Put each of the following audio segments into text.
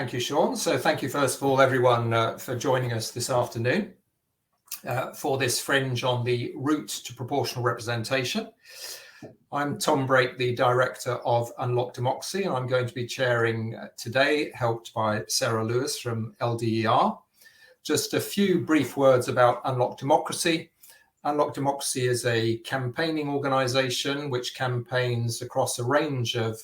Thank you, Sean. So thank you, first of all, everyone, for joining us this afternoon for this fringe on the route to proportional representation. I'm Tom Brake, the Director of Unlock Democracy, and I'm going to be chairing today, helped by Sarah Lewis from LDER. Just a few brief words about Unlock Democracy. Unlock Democracy is a campaigning organisation which campaigns across a range of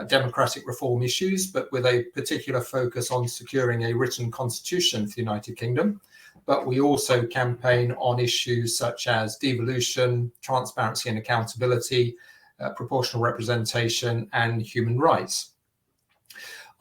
democratic reform issues, but with a particular focus on securing a written constitution for the United Kingdom. But we also campaign on issues such as devolution, transparency and accountability, proportional representation, and human rights.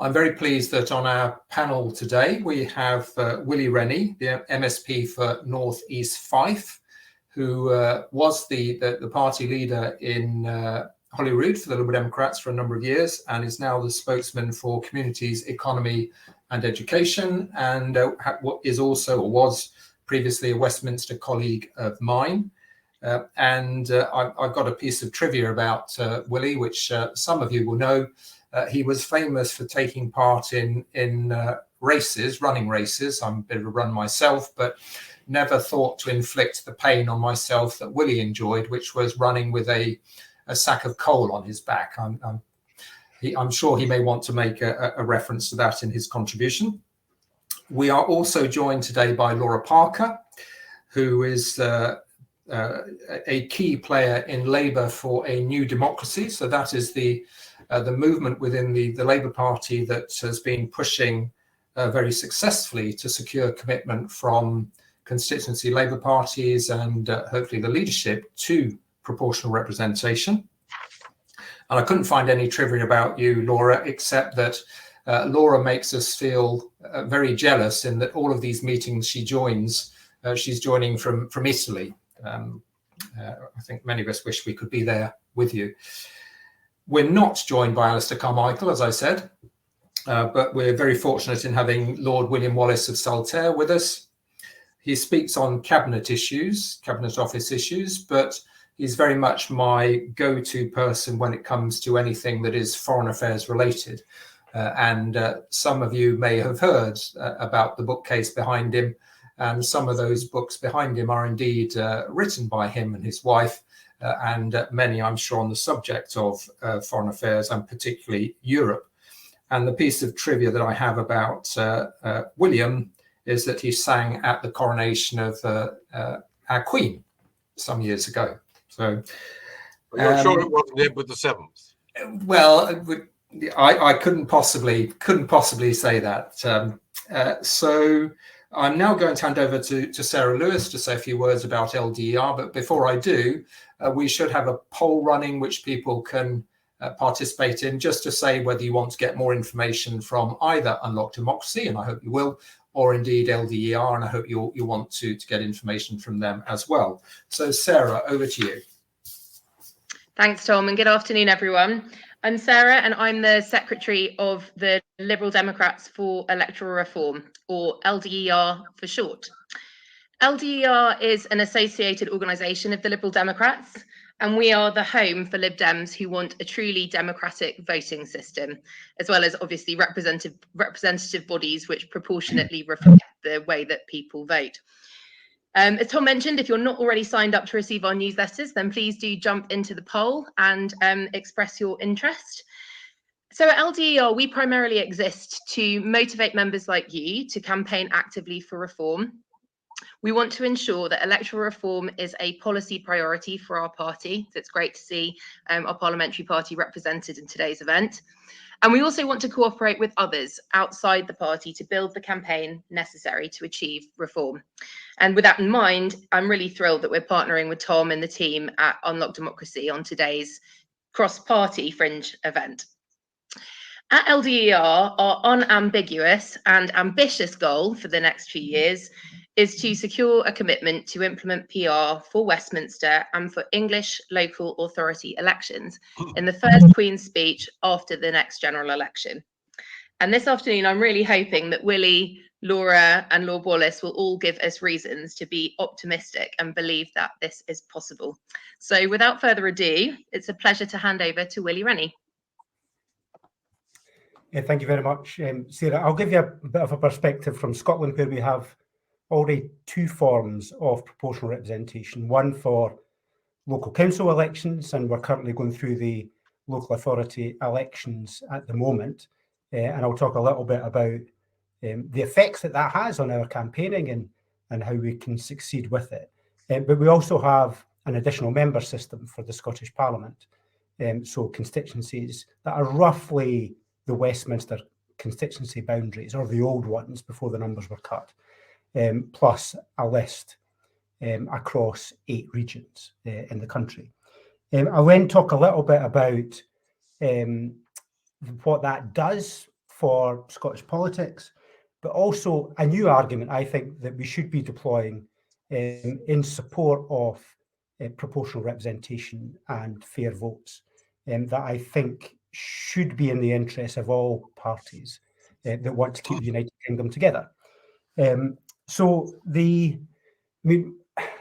I'm very pleased that on our panel today we have Willie Rennie, the MSP for North East Fife, who was the party leader in Holyrood for the Liberal Democrats for a number of years and is now the spokesman for communities, economy and education, and is also or was previously a Westminster colleague of mine. I've got a piece of trivia about Willie, which some of you will know. He was famous for taking part in races, running races. I'm a bit of a run myself, but never thought to inflict the pain on myself that Willie enjoyed, which was running with a sack of coal on his back. I'm sure he may want to make a reference to that in his contribution. We are also joined today by Laura Parker, who is a key player in Labour for a New Democracy. So that is the movement within the Labour Party that has been pushing very successfully to secure commitment from constituency Labour parties and hopefully the leadership to proportional representation. And I couldn't find any trivia about you, Laura, except that Laura makes us feel very jealous in that all of these meetings she joins, she's joining from Italy. I think many of us wish we could be there with you. We're not joined by Alistair Carmichael, as I said, but we're very fortunate in having Lord William Wallace of Saltaire with us. He speaks on cabinet issues, cabinet office issues, but he's very much my go-to person when it comes to anything that is foreign affairs related. And some of you may have heard about the bookcase behind him. And some of those books behind him are indeed written by him and his wife, and many, I'm sure, on the subject of foreign affairs and particularly Europe. And the piece of trivia that I have about William is that he sang at the coronation of our Queen some years ago. So, you're sure it wasn't Edward VII? Well, I couldn't possibly say that. So I'm now going to hand over to Sarah Lewis to say a few words about LDER. But before I do, we should have a poll running which people can participate in, just to say whether you want to get more information from either Unlock Democracy, and I hope you will, or indeed LDER, and I hope you'll want to get information from them as well. So Sarah, over to you. Thanks, Tom, and good afternoon, everyone. I'm Sarah, and I'm the Secretary of the Liberal Democrats for Electoral Reform, or LDER for short. LDER is an associated organisation of the Liberal Democrats, and we are the home for Lib Dems who want a truly democratic voting system, as well as obviously representative bodies which proportionately reflect the way that people vote. As Tom mentioned, if you're not already signed up to receive our newsletters, then please do jump into the poll and express your interest. So at LDER, we primarily exist to motivate members like you to campaign actively for reform. We want to ensure that electoral reform is a policy priority for our party. So it's great to see our parliamentary party represented in today's event. And we also want to cooperate with others outside the party to build the campaign necessary to achieve reform. And with that in mind, I'm really thrilled that we're partnering with Tom and the team at Unlock Democracy on today's cross-party fringe event. At LDER, our unambiguous and ambitious goal for the next few years is to secure a commitment to implement PR for Westminster and for English local authority elections in the first Queen's speech after the next general election. And this afternoon, I'm really hoping that Willie, Laura and Lord Wallace will all give us reasons to be optimistic and believe that this is possible. So without further ado, it's a pleasure to hand over to Willie Rennie. Thank you very much, Sarah. I'll give you a bit of a perspective from Scotland, where we have already two forms of proportional representation, one for local council elections, and we're currently going through the local authority elections at the moment. And I'll talk a little bit about the effects that has on our campaigning and how we can succeed with it. But we also have an additional member system for the Scottish Parliament. So constituencies that are roughly the Westminster constituency boundaries, or the old ones before the numbers were cut, plus a list across 8 regions in the country. I'll then talk a little bit about what that does for Scottish politics, but also a new argument I think that we should be deploying in support of proportional representation and fair votes, that I think should be in the interest of all parties that want to keep the United Kingdom together. I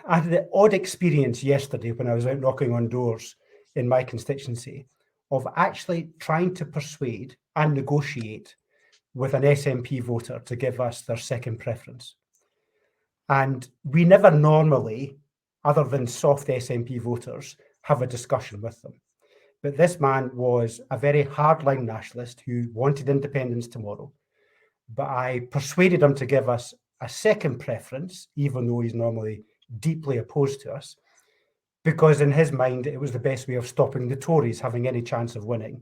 had the odd experience yesterday when I was out knocking on doors in my constituency of actually trying to persuade and negotiate with an SNP voter to give us their second preference. And we never normally, other than soft SNP voters, have a discussion with them. But this man was a very hardline nationalist who wanted independence tomorrow. But I persuaded him to give us a second preference, even though he's normally deeply opposed to us, because in his mind, it was the best way of stopping the Tories having any chance of winning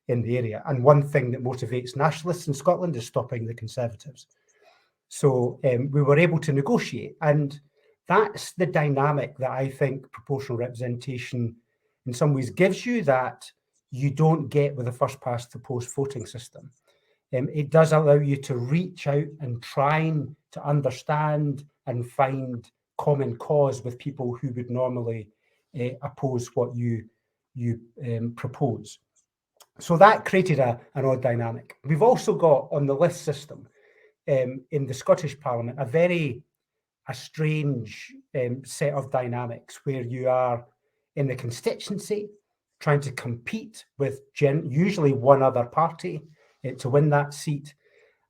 in the area. And one thing that motivates nationalists in Scotland is stopping the Conservatives. So we were able to negotiate. And that's the dynamic that I think proportional representation in some ways gives you, that you don't get with the first past the post voting system. It does allow you to reach out and trying to understand and find common cause with people who would normally oppose what you propose. So that created an odd dynamic. We've also got on the list system in the Scottish Parliament a strange set of dynamics where you are in the constituency trying to compete with usually one other party to win that seat.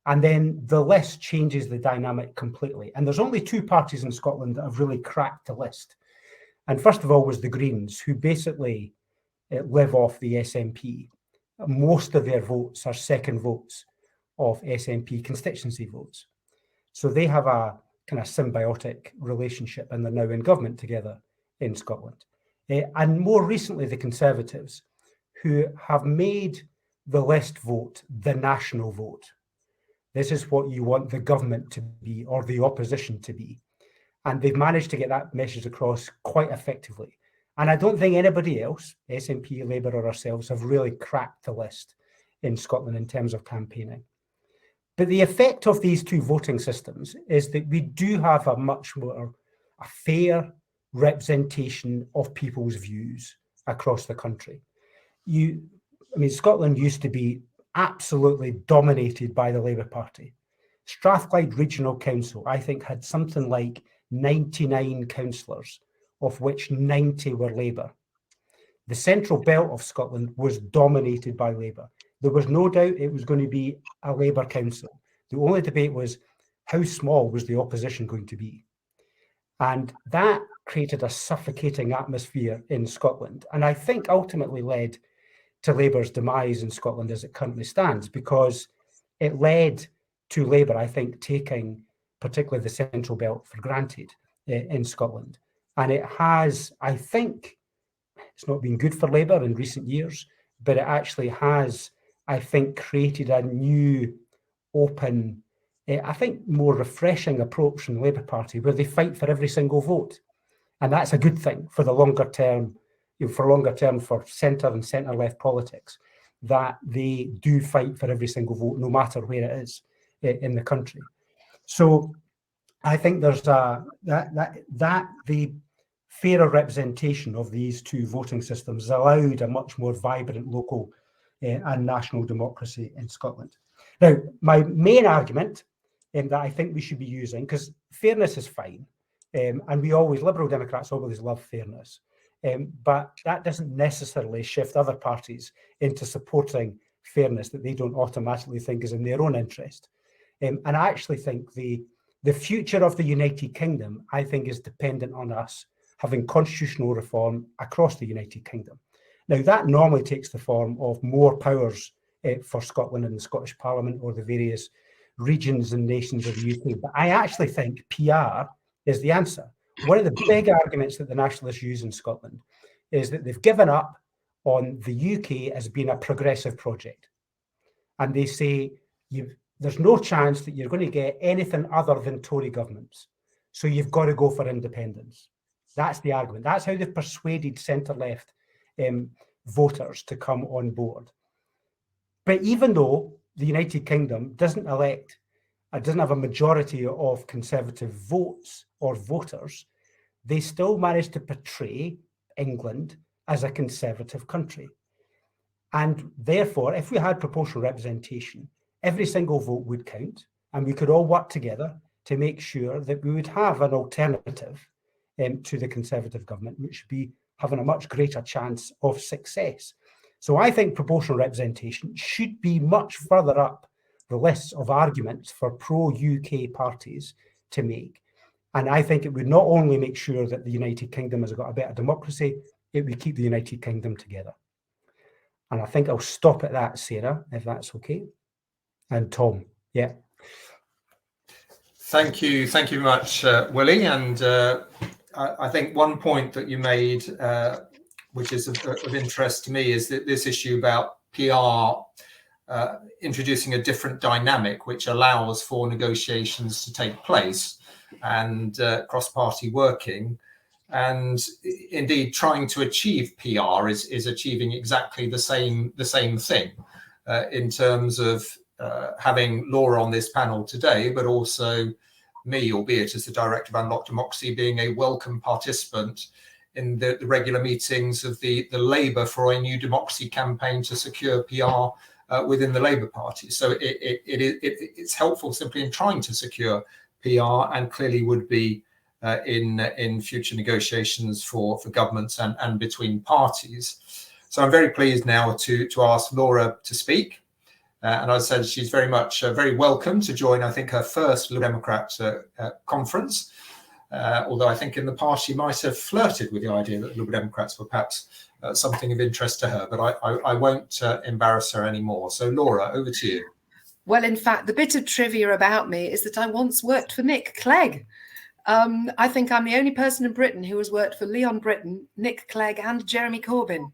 And then the list changes the dynamic completely. And there's only 2 parties in Scotland that have really cracked the list. And first of all was the Greens, who basically live off the SNP. Most of their votes are second votes of SNP constituency votes. So they have a kind of symbiotic relationship, and they're now in government together in Scotland. And more recently, the Conservatives, who have made the list vote the national vote. This is what you want the government to be, or the opposition to be. And they've managed to get that message across quite effectively. And I don't think anybody else, SNP, Labour or ourselves, have really cracked the list in Scotland in terms of campaigning. But the effect of these 2 voting systems is that we do have a much more fair representation of people's views across the country. Scotland used to be absolutely dominated by the Labour Party. Strathclyde Regional Council, I think, had something like 99 councillors, of which 90 were Labour. The central belt of Scotland was dominated by Labour. There was no doubt it was going to be a Labour council. The only debate was how small was the opposition going to be. And that created a suffocating atmosphere in Scotland, and I think ultimately led to Labour's demise in Scotland as it currently stands, because it led to Labour, I think, taking particularly the central belt for granted in Scotland. And it has, I think, it's not been good for Labour in recent years, but it actually has, I think, created a new, open, I think more refreshing approach from the Labour Party, where they fight for every single vote. And that's a good thing for the longer term, for centre and centre-left politics, that they do fight for every single vote, no matter where it is in the country. So I think there's the fairer representation of these 2 voting systems has allowed a much more vibrant local and national democracy in Scotland. Now, my main argument that I think we should be using, because fairness is fine, and Liberal Democrats always love fairness, but that doesn't necessarily shift other parties into supporting fairness that they don't automatically think is in their own interest. And I actually think the future of the United Kingdom, I think, is dependent on us having constitutional reform across the United Kingdom. Now, that normally takes the form of more powers for Scotland and the Scottish Parliament or the various regions and nations of the UK. But I actually think PR is the answer. One of the big arguments that the Nationalists use in Scotland is that they've given up on the UK as being a progressive project. And they say there's no chance that you're going to get anything other than Tory governments. So you've got to go for independence. That's the argument. That's how they've persuaded centre-left voters to come on board. But even though the United Kingdom doesn't have a majority of Conservative votes or voters, they still manage to portray England as a Conservative country. And therefore, if we had proportional representation, every single vote would count, and we could all work together to make sure that we would have an alternative to the Conservative government, which would be having a much greater chance of success. So I think proportional representation should be much further up the lists of arguments for pro-UK parties to make. And I think it would not only make sure that the United Kingdom has got a better democracy, it would keep the United Kingdom together. And I think I'll stop at that, Sarah, if that's okay. And Tom, yeah. Thank you very much, Willie. And I think one point that you made, which is of interest to me, is that this issue about PR introducing a different dynamic which allows for negotiations to take place and cross-party working. And indeed, trying to achieve PR is achieving exactly the same thing in terms of having Laura on this panel today, but also me, albeit as the Director of Unlocked Democracy, being a welcome participant in the regular meetings of the Labour for a New Democracy campaign to secure PR within the Labour Party. So it's helpful simply in trying to secure PR, and clearly would be in future negotiations for governments and between parties. So I'm very pleased now to ask Laura to speak. And I said she's very welcome to join, I think, her first Liberal Democrat conference. Although I think in the past she might have flirted with the idea that Liberal Democrats were perhaps something of interest to her, but I won't embarrass her anymore. So Laura, over to you. Well, in fact, the bit of trivia about me is that I once worked for Nick Clegg. I think I'm the only person in Britain who has worked for Leon Britton, Nick Clegg and Jeremy Corbyn.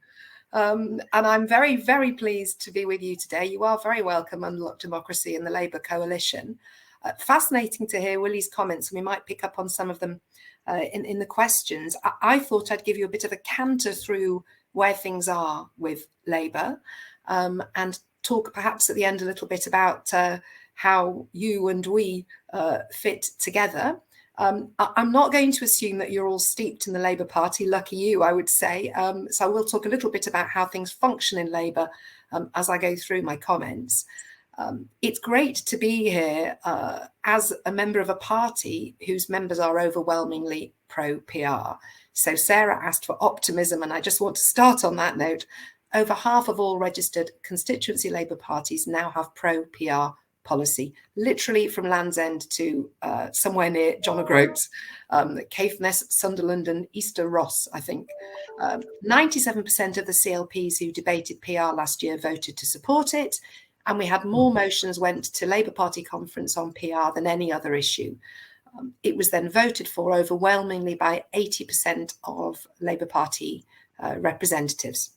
And I'm very, very pleased to be with you today. You are very welcome, Unlocked Democracy and the Labour Coalition. Fascinating to hear Willie's comments, and we might pick up on some of them in the questions. I thought I'd give you a bit of a canter through where things are with Labour, and talk perhaps at the end a little bit about how you and we fit together. I'm not going to assume that you're all steeped in the Labour Party. Lucky you, I would say. So I will talk a little bit about how things function in Labour as I go through my comments. It's great to be here as a member of a party whose members are overwhelmingly pro-PR. So Sarah asked for optimism, and I just want to start on that note. Over half of all registered constituency Labour parties now have pro-PR policy, literally from Land's End to somewhere near John O'Groats, Caithness, Sunderland and Easter Ross, I think. 97% of the CLPs who debated PR last year voted to support it, and we had more motions went to Labour Party conference on PR than any other issue. It was then voted for overwhelmingly by 80% of Labour Party representatives.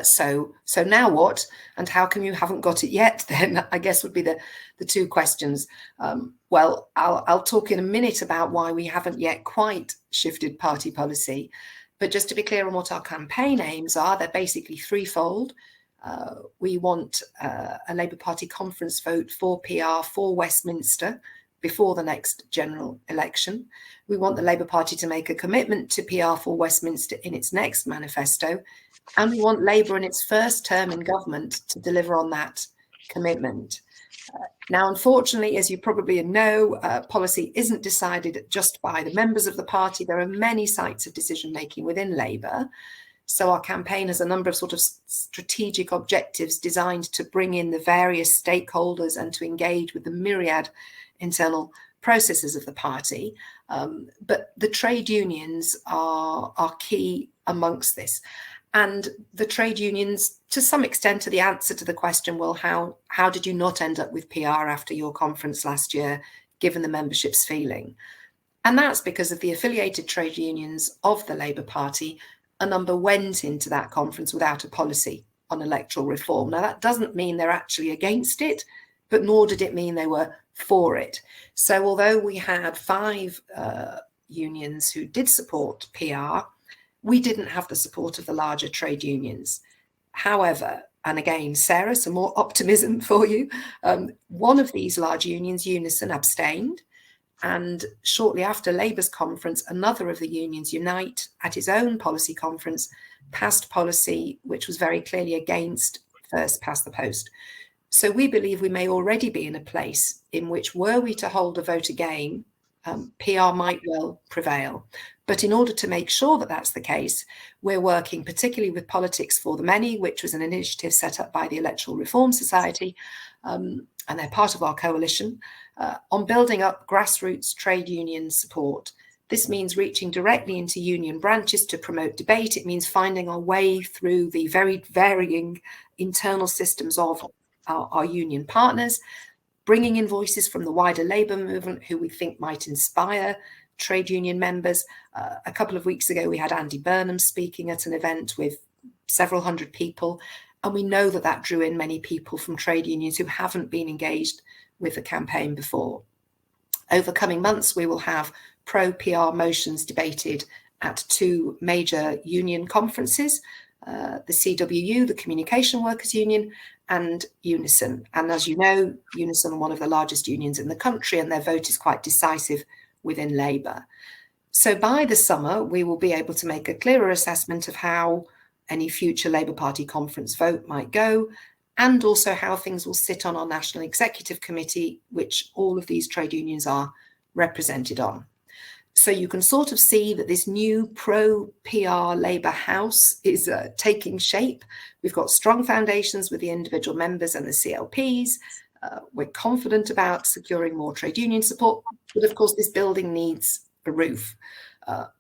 So now what, and how come you haven't got it yet then, I guess would be the two questions. Well, I'll talk in a minute about why we haven't yet quite shifted party policy, but just to be clear on what our campaign aims are, they're basically threefold. We want a Labour Party conference vote for PR for Westminster before the next general election. We want the Labour Party to make a commitment to PR for Westminster in its next manifesto. And we want Labour in its first term in government to deliver on that commitment. Now, unfortunately, as you probably know, policy isn't decided just by the members of the party. There are many sites of decision-making within Labour. So our campaign has a number of sort of strategic objectives designed to bring in the various stakeholders and to engage with the myriad internal processes of the party. But the trade unions are key amongst this. And the trade unions, to some extent, are the answer to the question, well, how did you not end up with PR after your conference last year, given the membership's feeling? And that's because of the affiliated trade unions of the Labour Party. A number went into that conference without a policy on electoral reform. Now, that doesn't mean they're actually against it, but nor did it mean they were for it. So although we had 5 unions who did support PR, we didn't have the support of the larger trade unions. However, and again, Sarah, some more optimism for you, one of these large unions, Unison, abstained. And shortly after Labour's conference, another of the unions, Unite, at his own policy conference, passed policy which was very clearly against first past the post. So we believe we may already be in a place in which, were we to hold a vote again, PR might well prevail. But in order to make sure that that's the case, we're working particularly with Politics for the Many, which was an initiative set up by the Electoral Reform Society, and they're part of our coalition, on building up grassroots trade union support. This means reaching directly into union branches to promote debate. It means finding our way through the very varying internal systems of our union partners, bringing in voices from the wider Labour movement who we think might inspire trade union members. A couple of weeks ago, we had Andy Burnham speaking at an event with several hundred people, and we know that that drew in many people from trade unions who haven't been engaged with the campaign before. Over coming months, we will have pro-PR motions debated at 2 major union conferences, the CWU, the Communication Workers Union, and Unison. And as you know, Unison are one of the largest unions in the country, and their vote is quite decisive within Labour. So by the summer, we will be able to make a clearer assessment of how any future Labour Party conference vote might go, and also how things will sit on our National Executive Committee, which all of these trade unions are represented on. So you can sort of see that this new pro-PR Labour House is taking shape. We've got strong foundations with the individual members and the CLPs. We're confident about securing more trade union support, but of course this building needs a roof.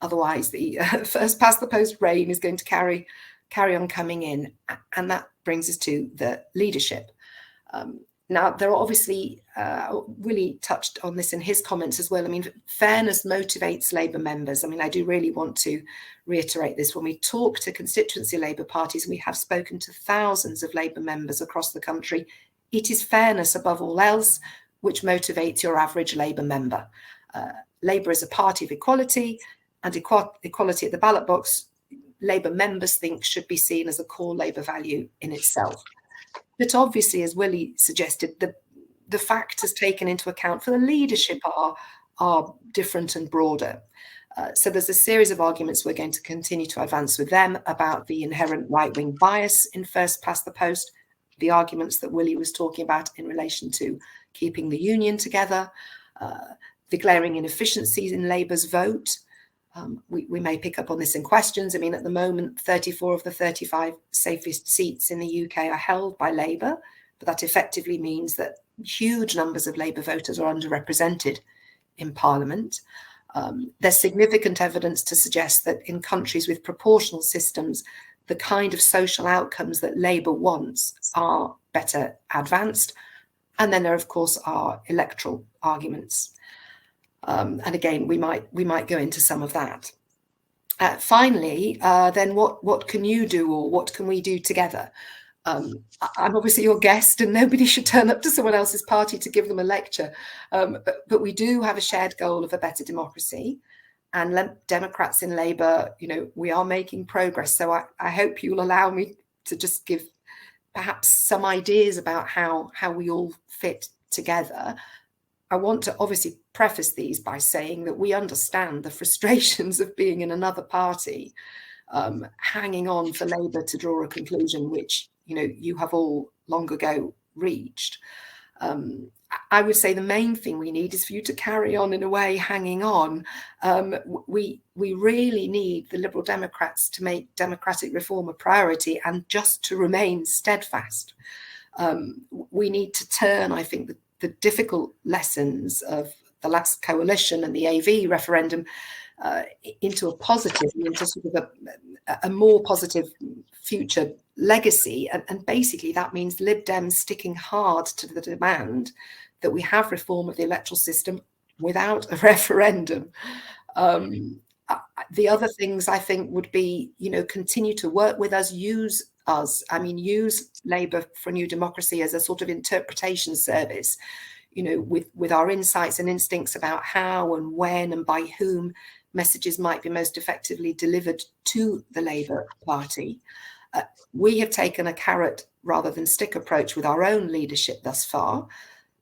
Otherwise the first past the post rain is going to carry on coming in. And that brings us to the leadership. Now, there are obviously, Willie touched on this in his comments as well. I mean, fairness motivates Labour members. I mean, I do really want to reiterate this. When we talk to constituency Labour parties, and we have spoken to thousands of Labour members across the country, it is fairness above all else which motivates your average Labour member. Labour is a party of equality, and equality at the ballot box, Labour members think should be seen as a core Labour value in itself. But obviously, as Willie suggested, the factors taken into account for the leadership are different and broader. So there's a series of arguments we're going to continue to advance with them about the inherent right-wing bias in first past the post, the arguments that Willie was talking about in relation to keeping the union together, the glaring inefficiencies in Labour's vote. We may pick up on this in questions. I mean, at the moment, 34 of the 35 safest seats in the UK are held by Labour, but that effectively means that huge numbers of Labour voters are underrepresented in Parliament. There's significant evidence to suggest that in countries with proportional systems, the kind of social outcomes that Labour wants are better advanced. And then there, of course, are electoral arguments. And again, we might go into some of that. Finally, then what can you do, or what can we do together? I'm obviously your guest, and nobody should turn up to someone else's party to give them a lecture. But we do have a shared goal of a better democracy, and Democrats in Labour, you know, we are making progress. So I hope you'll allow me to just give perhaps some ideas about how we all fit together. I want to obviously preface these by saying that we understand the frustrations of being in another party, hanging on for Labour to draw a conclusion which, you know, you have all long ago reached. I would say the main thing we need is for you to carry on, in a way, hanging on. We really need the Liberal Democrats to make democratic reform a priority and just to remain steadfast. We need to turn, I think, the difficult lessons of the last coalition and the AV referendum into a positive, into sort of a more positive future legacy. And basically that means Lib Dems sticking hard to the demand that we have reform of the electoral system without a referendum. The other things I think would be, continue to work with us, use Labour for New Democracy as a sort of interpretation service, with our insights and instincts about how and when and by whom messages might be most effectively delivered to the Labour Party. We have taken a carrot rather than stick approach with our own leadership thus far,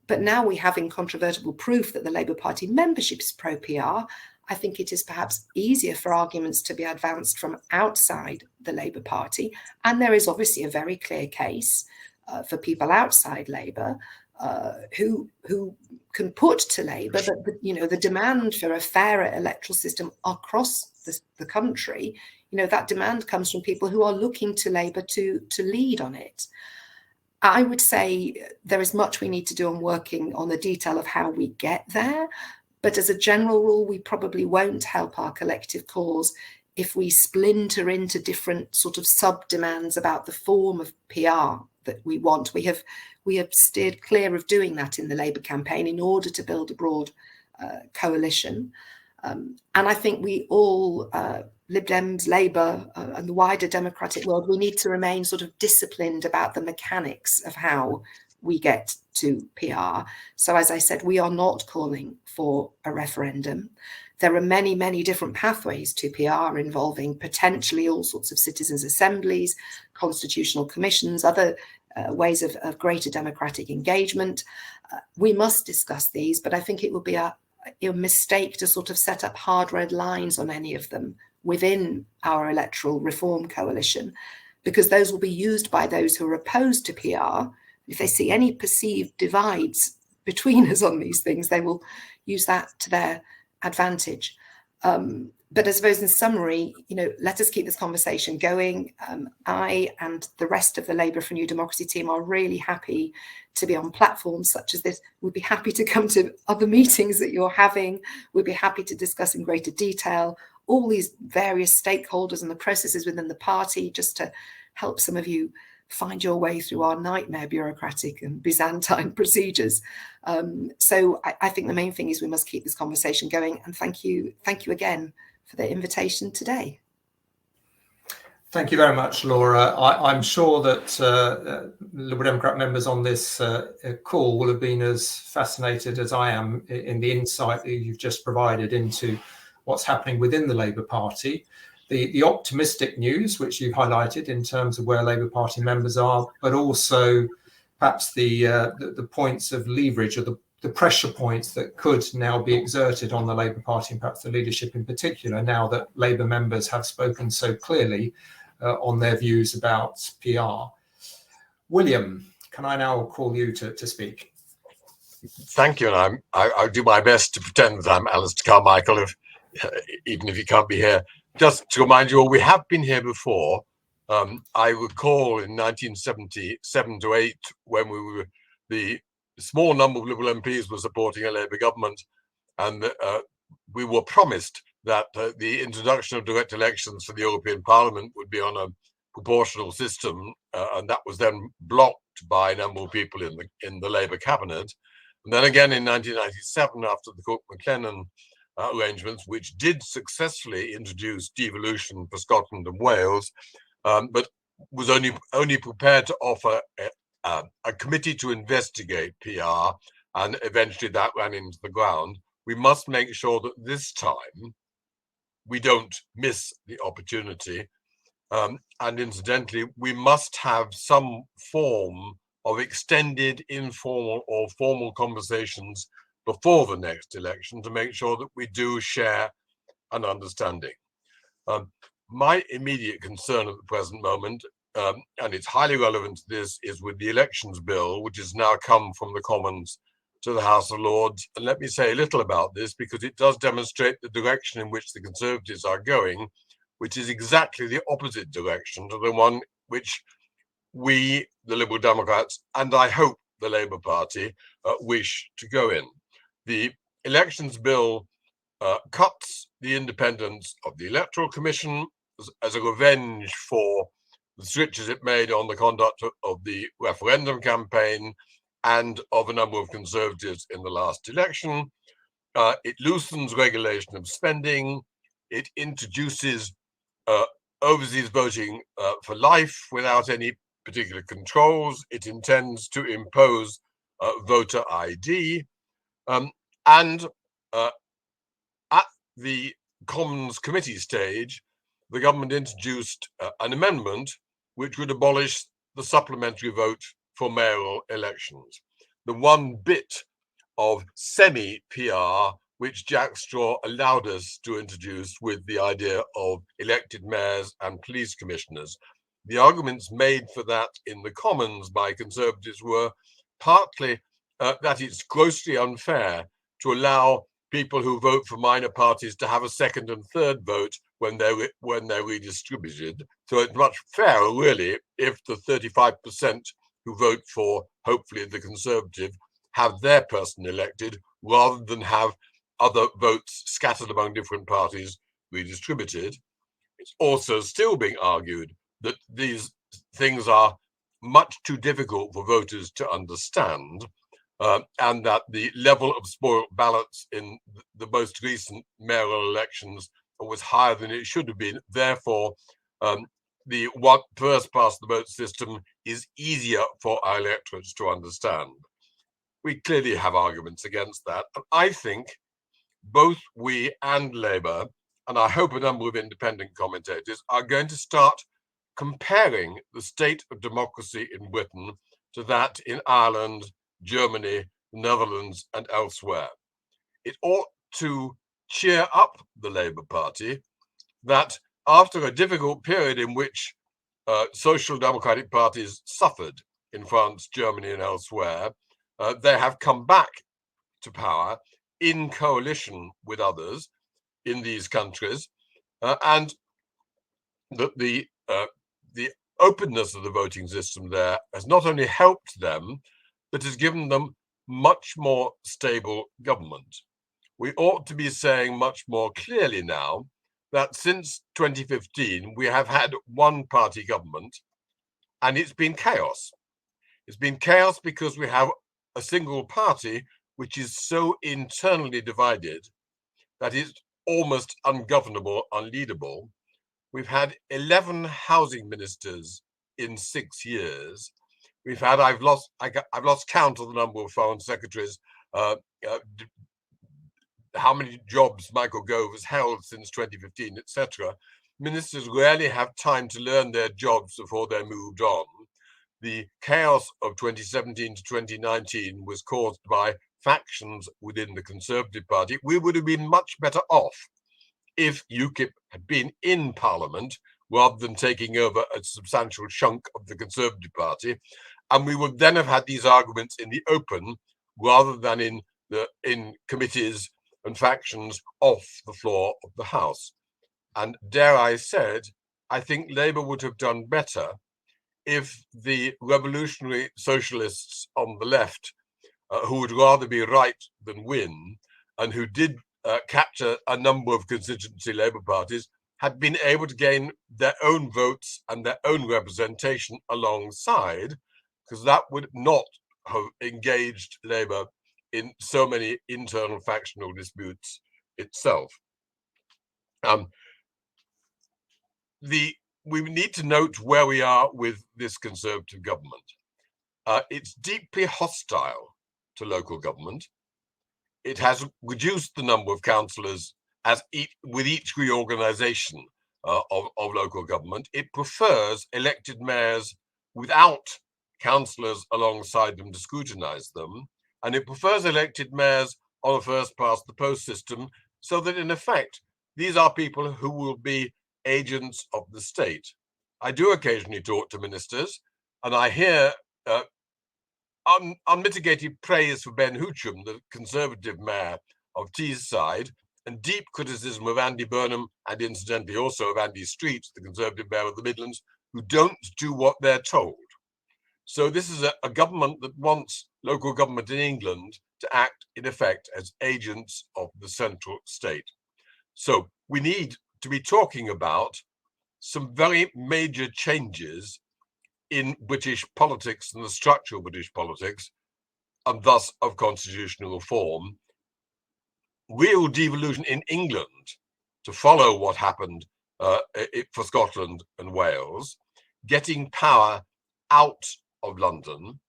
but now we have incontrovertible proof that the Labour Party membership is pro-PR. I think it is perhaps easier for arguments to be advanced from outside the Labour Party, and there is obviously a very clear case for people outside Labour who can put to Labour that the demand for a fairer electoral system across the country, that demand comes from people who are looking to Labour to lead on it. I would say there is much we need to do on working on the detail of how we get there, but as a general rule, we probably won't help our collective cause if we splinter into different sort of sub-demands about the form of PR that we want. We have steered clear of doing that in the Labour campaign in order to build a broad coalition. And I think we all, Lib Dems, Labour and the wider democratic world, we need to remain sort of disciplined about the mechanics of how we get to PR. So as I said, we are not calling for a referendum. There are many, many different pathways to PR involving potentially all sorts of citizens' assemblies, constitutional commissions, other ways of greater democratic engagement. We must discuss these, but I think it would be a mistake to sort of set up hard red lines on any of them within our electoral reform coalition, because those will be used by those who are opposed to PR. If they see any perceived divides between us on these things, they will use that to their advantage. But I suppose in summary, let us keep this conversation going. I and the rest of the Labour for New Democracy team are really happy to be on platforms such as this. We'd be happy to come to other meetings that you're having. We'd be happy to discuss in greater detail all these various stakeholders and the processes within the party, just to help some of you find your way through our nightmare bureaucratic and Byzantine procedures. So I think the main thing is we must keep this conversation going. And thank you again for the invitation today. Thank you very much, Laura. I'm sure that Liberal Democrat members on this call will have been as fascinated as I am in the insight that you've just provided into what's happening within the Labour Party. The optimistic news, which you've highlighted in terms of where Labour Party members are, but also perhaps the points of leverage or the pressure points that could now be exerted on the Labour Party and perhaps the leadership in particular, now that Labour members have spoken so clearly on their views about PR. William, can I now call you to speak? Thank you, and I'll do my best to pretend that I'm Alistair Carmichael, even if you can't be here. Just to remind you all, we have been here before. I recall in 1977 to 8, when the small number of Liberal MPs were supporting a Labour government, and we were promised that the introduction of direct elections for the European Parliament would be on a proportional system, and that was then blocked by a number of people in the Labour cabinet. And then again in 1997, after the Cook-Maclennan arrangements, which did successfully introduce devolution for Scotland and Wales, but was only prepared to offer a committee to investigate PR, and eventually that ran into the ground. We must make sure that this time we don't miss the opportunity. And incidentally, we must have some form of extended, informal or formal conversations before the next election to make sure that we do share an understanding. My immediate concern at the present moment, and it's highly relevant to this, is with the elections bill, which has now come from the Commons to the House of Lords. And let me say a little about this, because it does demonstrate the direction in which the Conservatives are going, which is exactly the opposite direction to the one which we, the Liberal Democrats, and I hope the Labour Party, wish to go in. The Elections Bill cuts the independence of the Electoral Commission as a revenge for the switches it made on the conduct of the referendum campaign and of a number of Conservatives in the last election. It loosens regulation of spending. It introduces overseas voting for life without any particular controls. It intends to impose voter ID. And at the Commons Committee stage, the government introduced an amendment which would abolish the supplementary vote for mayoral elections. The one bit of semi-PR which Jack Straw allowed us to introduce with the idea of elected mayors and police commissioners. The arguments made for that in the Commons by Conservatives were partly that it's grossly unfair to allow people who vote for minor parties to have a second and third vote when they're redistributed. So it's much fairer, really, if the 35% who vote for, hopefully, the Conservative have their person elected rather than have other votes scattered among different parties redistributed. It's also still being argued that these things are much too difficult for voters to understand, and that the level of spoiled ballots in the most recent mayoral elections was higher than it should have been. Therefore, the first past the vote system is easier for our electorates to understand. We clearly have arguments against that. And I think both we and Labour, and I hope a number of independent commentators, are going to start comparing the state of democracy in Britain to that in Ireland, Germany, Netherlands, and elsewhere. It ought to cheer up the Labour Party that after a difficult period in which social democratic parties suffered in France, Germany, and elsewhere, they have come back to power in coalition with others in these countries, and that the openness of the voting system there has not only helped them, but has given them much more stable government. We ought to be saying much more clearly now that since 2015, we have had one-party government, and it's been chaos. It's been chaos because we have a single party which is so internally divided that it's almost ungovernable, unleadable. We've had 11 housing ministers in 6 years. We've had, I've lost count of the number of foreign secretaries, how many jobs Michael Gove has held since 2015, etc. Ministers rarely have time to learn their jobs before they're moved on. The chaos of 2017 to 2019 was caused by factions within the Conservative Party. We would have been much better off if UKIP had been in Parliament rather than taking over a substantial chunk of the Conservative Party. And we would then have had these arguments in the open rather than in committees and factions off the floor of the House. And dare I said, I think Labour would have done better if the revolutionary socialists on the left, who would rather be right than win, and who did capture a number of constituency Labour parties, had been able to gain their own votes and their own representation alongside, because that would not have engaged Labour in so many internal factional disputes itself. We need to note where we are with this Conservative government. It's deeply hostile to local government. It has reduced the number of councillors with each reorganisation of local government. It prefers elected mayors without councillors alongside them to scrutinise them. And it prefers elected mayors on a first-past-the-post system, so that in effect, these are people who will be agents of the state. I do occasionally talk to ministers, and I hear unmitigated praise for Ben Hoocham, the Conservative mayor of Teesside, and deep criticism of Andy Burnham and incidentally also of Andy Street, the Conservative mayor of the Midlands, who don't do what they're told. So this is a government that wants local government in England to act in effect as agents of the central state. So we need to be talking about some very major changes in British politics and the structure of British politics, and thus of constitutional reform, real devolution in England to follow what happened for Scotland and Wales, getting power out of London,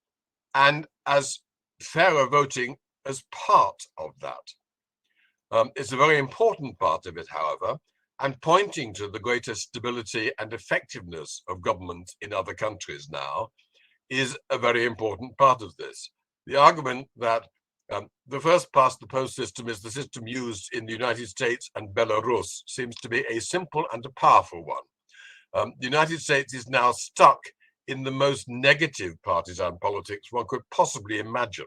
and as fairer voting as part of that. It's a very important part of it, however, and pointing to the greater stability and effectiveness of government in other countries now is a very important part of this. The argument that the first past the post system is the system used in the United States and Belarus seems to be a simple and a powerful one. The United States is now stuck in the most negative partisan politics one could possibly imagine,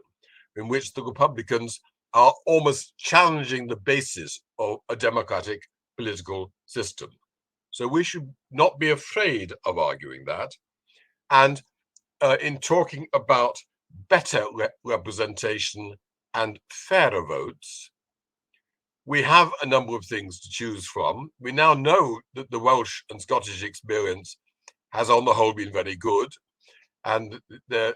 in which the Republicans are almost challenging the basis of a democratic political system. So we should not be afraid of arguing that. And in talking about better representation and fairer votes, we have a number of things to choose from. We now know that the Welsh and Scottish experience has on the whole been very good, and there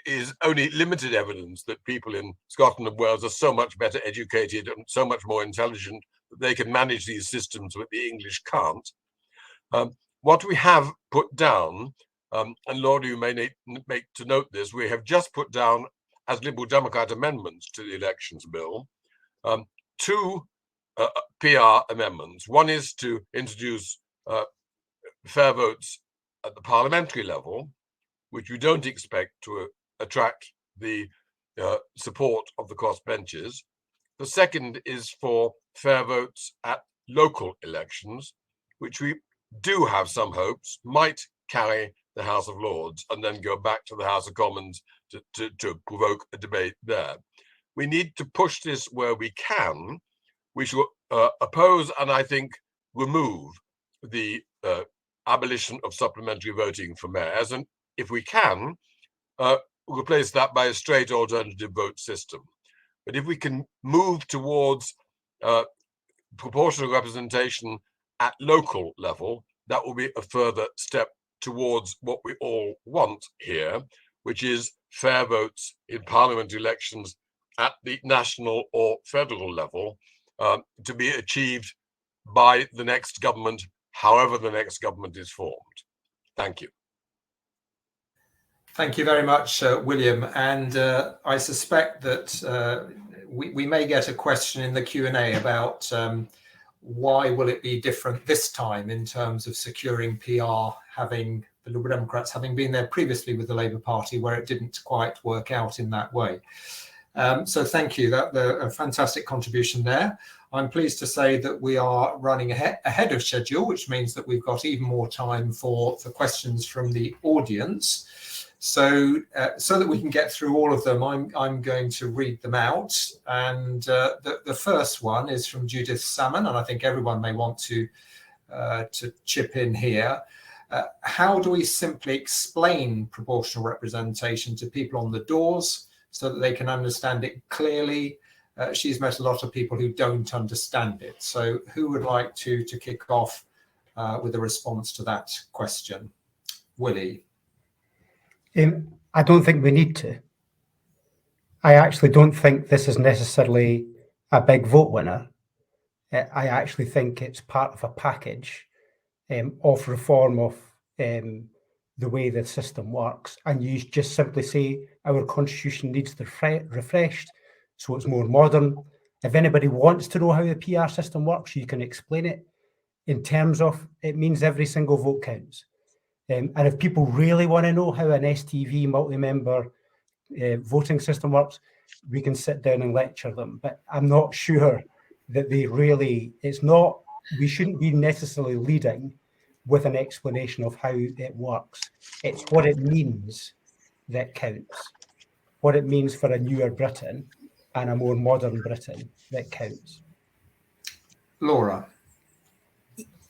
is only limited evidence that people in Scotland and Wales are so much better educated and so much more intelligent that they can manage these systems that the English can't. What we have put down, and Lord, you may make to note this, we have just put down as Liberal Democrat amendments to the elections bill, two PR amendments. One is to introduce fair votes at the parliamentary level, which we don't expect to attract the support of the crossbenchers. The second is for fair votes at local elections, which we do have some hopes might carry the House of Lords and then go back to the House of Commons to provoke a debate there. We need to push this where we can. We should oppose and I think remove the abolition of supplementary voting for mayors, and if we can, replace that by a straight alternative vote system. But if we can move towards proportional representation at local level, that will be a further step towards what we all want here, which is fair votes in parliament elections at the national or federal level, to be achieved by the next government, however the next government is formed. Thank you. Thank you very much, William. And I suspect that we may get a question in the Q&A about why will it be different this time in terms of securing PR, having the Liberal Democrats having been there previously with the Labour Party, where it didn't quite work out in that way. So thank you. That's a fantastic contribution there. I'm pleased to say that we are running ahead of schedule, which means that we've got even more time for questions from the audience. So that we can get through all of them, I'm going to read them out. And the first one is from Judith Salmon, and I think everyone may want to chip in here. How do we simply explain proportional representation to people on the doors so that they can understand it clearly? She's met a lot of people who don't understand it. So who would like to kick off with a response to that question? Willie. I don't think we need to. I actually don't think this is necessarily a big vote winner. I actually think it's part of a package of reform of the way the system works. And you just simply say our constitution needs to be refreshed so it's more modern. If anybody wants to know how the PR system works, you can explain it in terms of it means every single vote counts. And if people really want to know how an STV multi-member voting system works, we can sit down and lecture them. But I'm not sure that they really, we shouldn't be necessarily leading with an explanation of how it works. It's what it means that counts. what it means for a newer Britain and a more modern Britain that counts. Laura.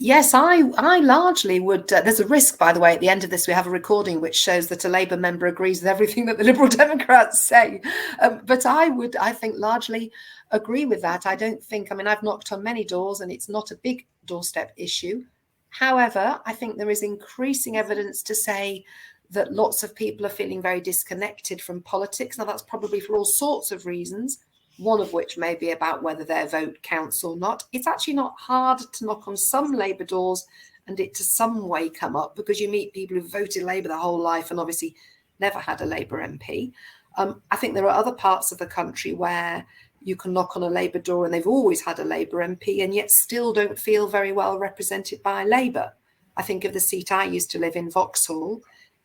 Yes, I largely would. There's a risk, by the way, at the end of this, we have a recording which shows that a Labour member agrees with everything that the Liberal Democrats say. But I think, largely agree with that. I don't think, I mean, I've knocked on many doors and it's not a big doorstep issue. However, I think there is increasing evidence to say that lots of people are feeling very disconnected from politics. Now, that's probably for all sorts of reasons, one of which may be about whether their vote counts or not. It's actually not hard to knock on some Labour doors and it to some way come up, because you meet people who've voted Labour their whole life and obviously never had a Labour MP. I think there are other parts of the country where you can knock on a Labour door and they've always had a Labour MP and yet still don't feel very well represented by Labour. I think of the seat I used to live in, Vauxhall,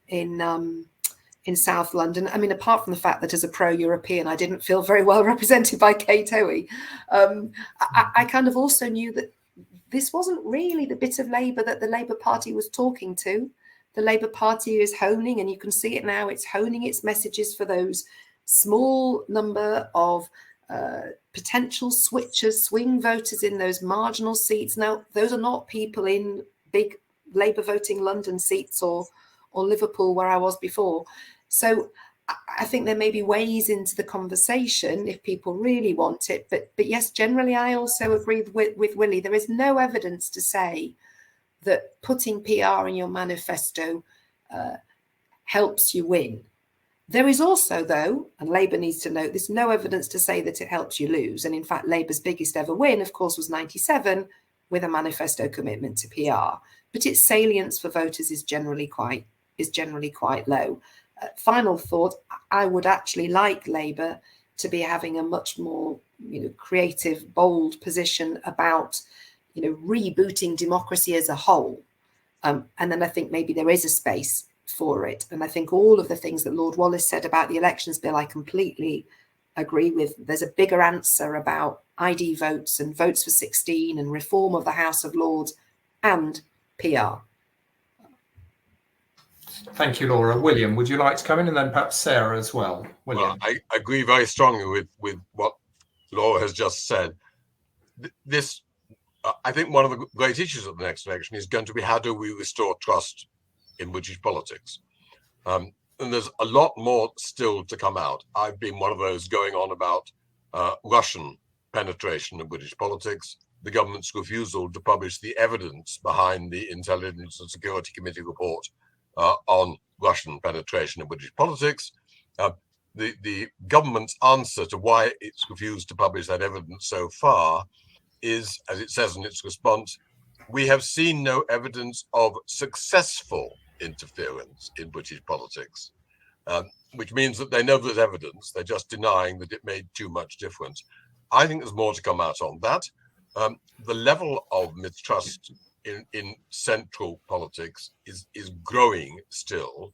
in South London. I mean, apart from the fact that as a pro-European, I didn't feel very well represented by Kate Hoey, I kind of also knew that this wasn't really the bit of Labour that the Labour Party was talking to. The Labour Party is honing, and you can see it now, it's honing its messages for those small number of potential switchers, swing voters in those marginal seats. Now, those are not people in big Labour voting London seats or Liverpool, where I was before. So I think there may be ways into the conversation if people really want it. But yes, generally, I also agree with Willie. There is no evidence to say that putting PR in your manifesto helps you win. There is also, though, and Labour needs to note, there's no evidence to say that it helps you lose. And in fact, Labour's biggest ever win, of course, was 97 with a manifesto commitment to PR. But its salience for voters is generally quite low. Final thought, I would actually like Labour to be having a much more, creative, bold position about, rebooting democracy as a whole. And then I think maybe there is a space for it. And I think all of the things that Lord Wallace said about the elections bill, I completely agree with. There's a bigger answer about ID votes and votes for 16 and reform of the House of Lords and PR. Thank you, Laura. William, would you like to come in, and then perhaps Sarah as well? William. Well, I agree very strongly with what Laura has just said. I think one of the great issues of the next election is going to be, how do we restore trust in British politics? And there's a lot more still to come out. I've been one of those going on about Russian penetration in British politics, the government's refusal to publish the evidence behind the Intelligence and Security Committee report on Russian penetration in British politics, the government's answer to why it's refused to publish that evidence so far is, as it says in its response, we have seen no evidence of successful interference in British politics, which means that they know there's evidence, they're just denying that it made too much difference. I think there's more to come out on that. The level of mistrust in central politics is growing still,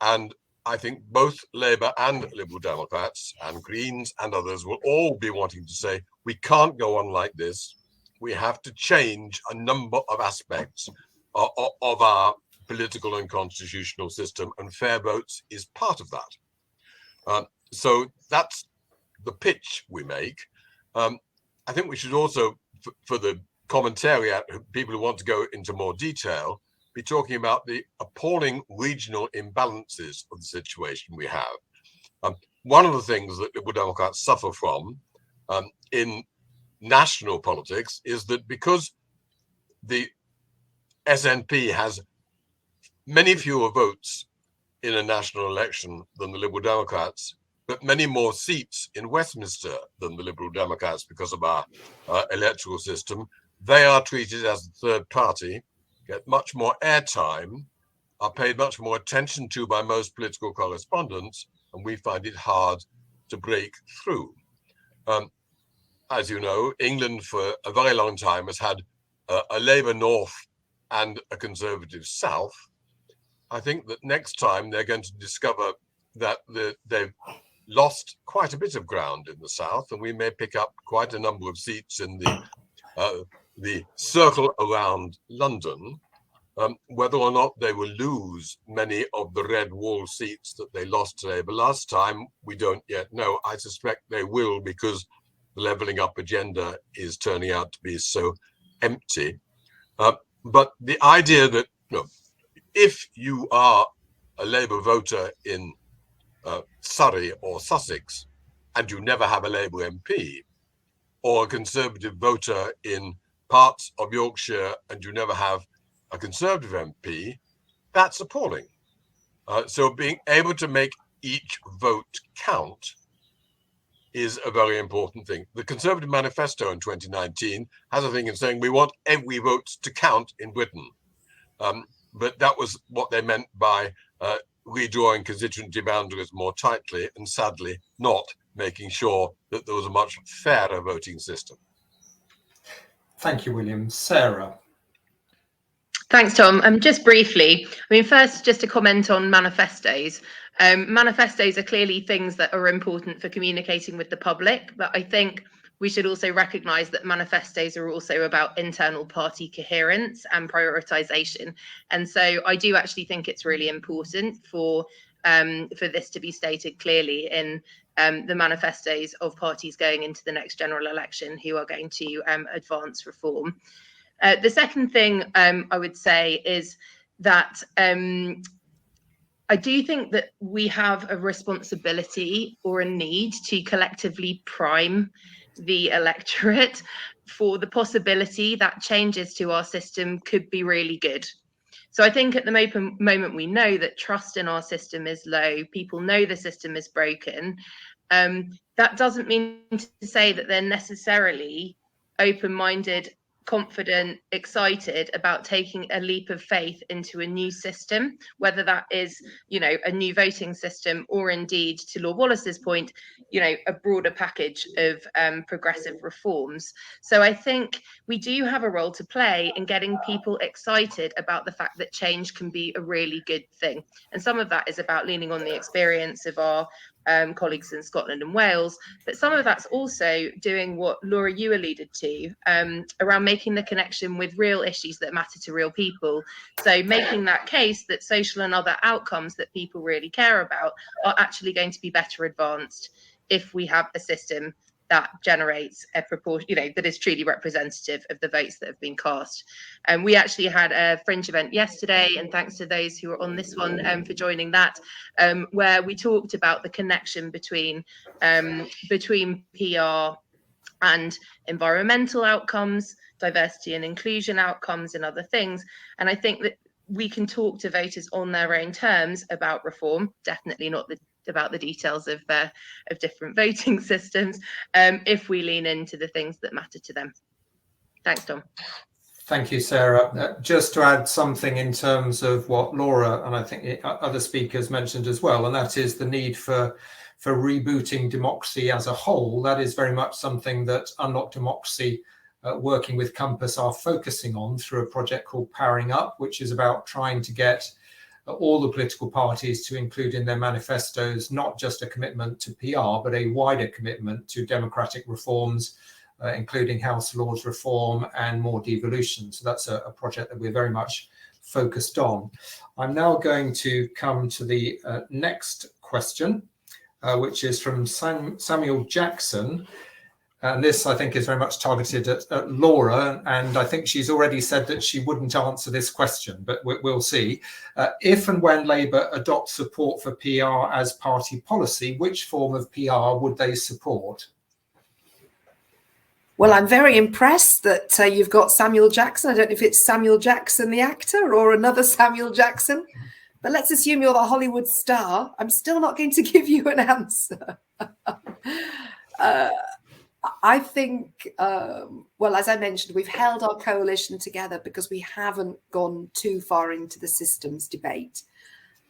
and I think both Labour and Liberal Democrats and Greens and others will all be wanting to say, we can't go on like this. We have to change a number of aspects of our political and constitutional system, and fair votes is part of that. So that's the pitch we make. I think we should also, for the commentariat, people who want to go into more detail, be talking about the appalling regional imbalances of the situation we have. One of the things that Liberal Democrats suffer from in national politics is that because the SNP has many fewer votes in a national election than the Liberal Democrats, but many more seats in Westminster than the Liberal Democrats because of our electoral system, they are treated as the third party, get much more airtime, are paid much more attention to by most political correspondents, and we find it hard to break through. As you know, England for a very long time has had a Labour North and a Conservative South. I think that next time they're going to discover that they've lost quite a bit of ground in the South, and we may pick up quite a number of seats in the circle around London. Whether or not they will lose many of the red wall seats that they lost to Labour last time, we don't yet know. I suspect they will, because the levelling up agenda is turning out to be so empty. But the idea that, if you are a Labour voter in Surrey or Sussex and you never have a Labour MP, or a Conservative voter in parts of Yorkshire and you never have a Conservative MP, that's appalling. So being able to make each vote count is a very important thing. The Conservative Manifesto in 2019 has a thing in saying we want every vote to count in Britain. But that was what they meant by redrawing constituency boundaries more tightly, and sadly not making sure that there was a much fairer voting system. Thank you, William. Sarah. Thanks, Tom. Just briefly, first, just to comment on manifestos. Manifestos are clearly things that are important for communicating with the public, but I think we should also recognise that manifestos are also about internal party coherence and prioritisation. And so I do actually think it's really important for this to be stated clearly in the manifestos of parties going into the next general election who are going to advance reform. The second thing I would say is that I do think that we have a responsibility or a need to collectively prime the electorate for the possibility that changes to our system could be really good. So I think at the moment we know that trust in our system is low. People know the system is broken. That doesn't mean to say that they're necessarily open-minded, confident, excited about taking a leap of faith into a new system, whether that is, a new voting system, or indeed, to Lord Wallace's point, a broader package of progressive reforms. So I think we do have a role to play in getting people excited about the fact that change can be a really good thing. And some of that is about leaning on the experience of our colleagues in Scotland and Wales, but some of that's also doing what Laura, you alluded to, around making the connection with real issues that matter to real people. So making that case that social and other outcomes that people really care about are actually going to be better advanced if we have a system that generates a proportion, that is truly representative of the votes that have been cast. And we actually had a Fringe event yesterday, and thanks to those who are on this one for joining that, where we talked about the connection between PR and environmental outcomes, diversity and inclusion outcomes, and other things. And I think that we can talk to voters on their own terms about reform, definitely not about the details of different voting systems, if we lean into the things that matter to them. Thanks, Tom. Thank you, Sarah. Just to add something in terms of what Laura and I think other speakers mentioned as well, and that is the need for rebooting democracy as a whole. That is very much something that Unlock Democracy, working with Compass, are focusing on through a project called Powering Up, which is about trying to get all the political parties to include in their manifestos not just a commitment to PR, but a wider commitment to democratic reforms, including House Lords reform and more devolution. So that's a project that we're very much focused on. I'm now going to come to the next question, which is from Samuel Jackson. And this, I think, is very much targeted at Laura, and I think she's already said that she wouldn't answer this question, but we'll see. If and when Labour adopts support for PR as party policy, which form of PR would they support? Well, I'm very impressed that you've got Samuel Jackson. I don't know if it's Samuel Jackson, the actor, or another Samuel Jackson, but let's assume you're the Hollywood star. I'm still not going to give you an answer. I think, well, as I mentioned, we've held our coalition together because we haven't gone too far into the systems debate.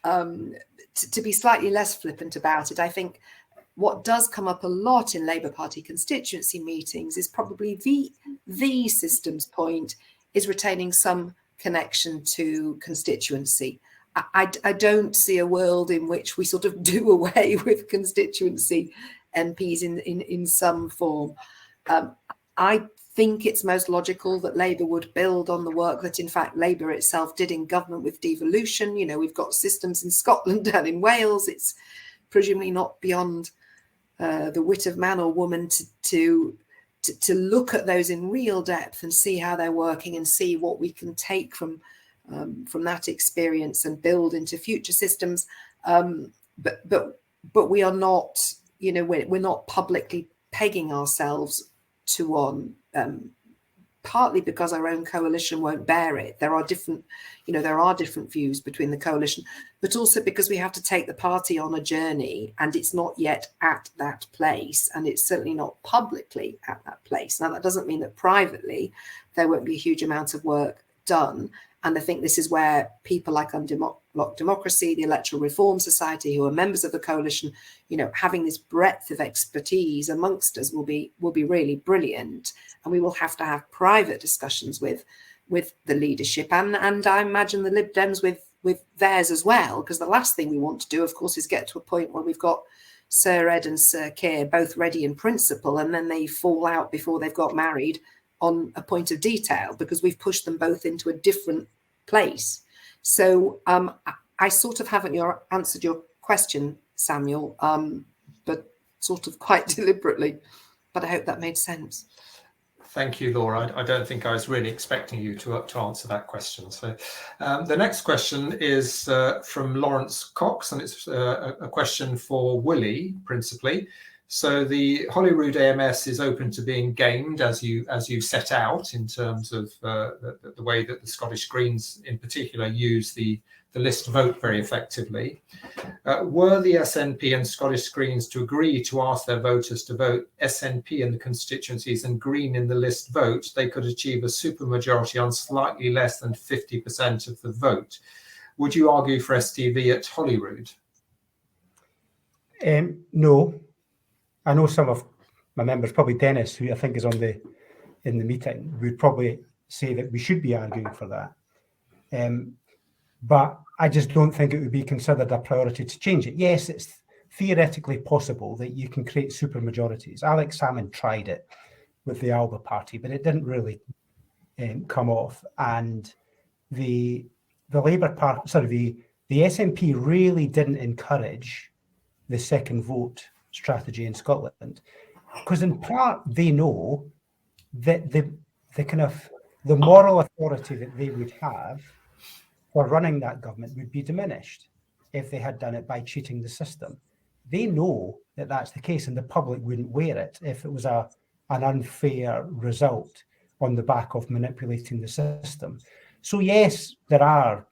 To be slightly less flippant about it, I think what does come up a lot in Labour Party constituency meetings is probably the systems point is retaining some connection to constituency. I don't see a world in which we sort of do away with constituency MPs in some form. I think it's most logical that Labour would build on the work that, in fact, Labour itself did in government with devolution. You know, we've got systems in Scotland and in Wales. It's presumably not beyond the wit of man or woman to look at those in real depth and see how they're working and see what we can take from that experience and build into future systems. But we are not, you know, we're not publicly pegging ourselves to one, partly because our own coalition won't bear it. There are different views between the coalition, but also because we have to take the party on a journey, and it's not yet at that place, and it's certainly not publicly at that place. Now, that doesn't mean that privately there won't be a huge amount of work done. And I think this is where people like Unlock Democracy, the Electoral Reform Society, who are members of the coalition, you know, having this breadth of expertise amongst us will be really brilliant. And we will have to have private discussions with the leadership, and I imagine the Lib Dems with theirs as well, because the last thing we want to do, of course, is get to a point where we've got Sir Ed and Sir Keir both ready in principle, and then they fall out before they've got married on a point of detail, because we've pushed them both into a different place. So I sort of haven't answered your question, Samuel, but sort of quite deliberately, but I hope that made sense. Thank you, Laura. I don't think I was really expecting you to answer that question. So the next question is from Lawrence Cox, and it's a question for Willie, principally. So the Holyrood AMS is open to being gamed, as you set out, in terms of the way that the Scottish Greens in particular use the list vote very effectively. Were the SNP and Scottish Greens to agree to ask their voters to vote SNP in the constituencies and Green in the list vote, they could achieve a supermajority on slightly less than 50% of the vote. Would you argue for STV at Holyrood? No. I know some of my members, probably Dennis, who I think is in the meeting, would probably say that we should be arguing for that. But I just don't think it would be considered a priority to change it. Yes, it's theoretically possible that you can create supermajorities. Alex Salmond tried it with the Alba Party, but it didn't really come off. And the Labour Party, the SNP really didn't encourage the second vote strategy in Scotland, because in part they know that the moral authority that they would have for running that government would be diminished if they had done it by cheating the system. They know that that's the case, and the public wouldn't wear it if it was an unfair result on the back of manipulating the system. So yes, there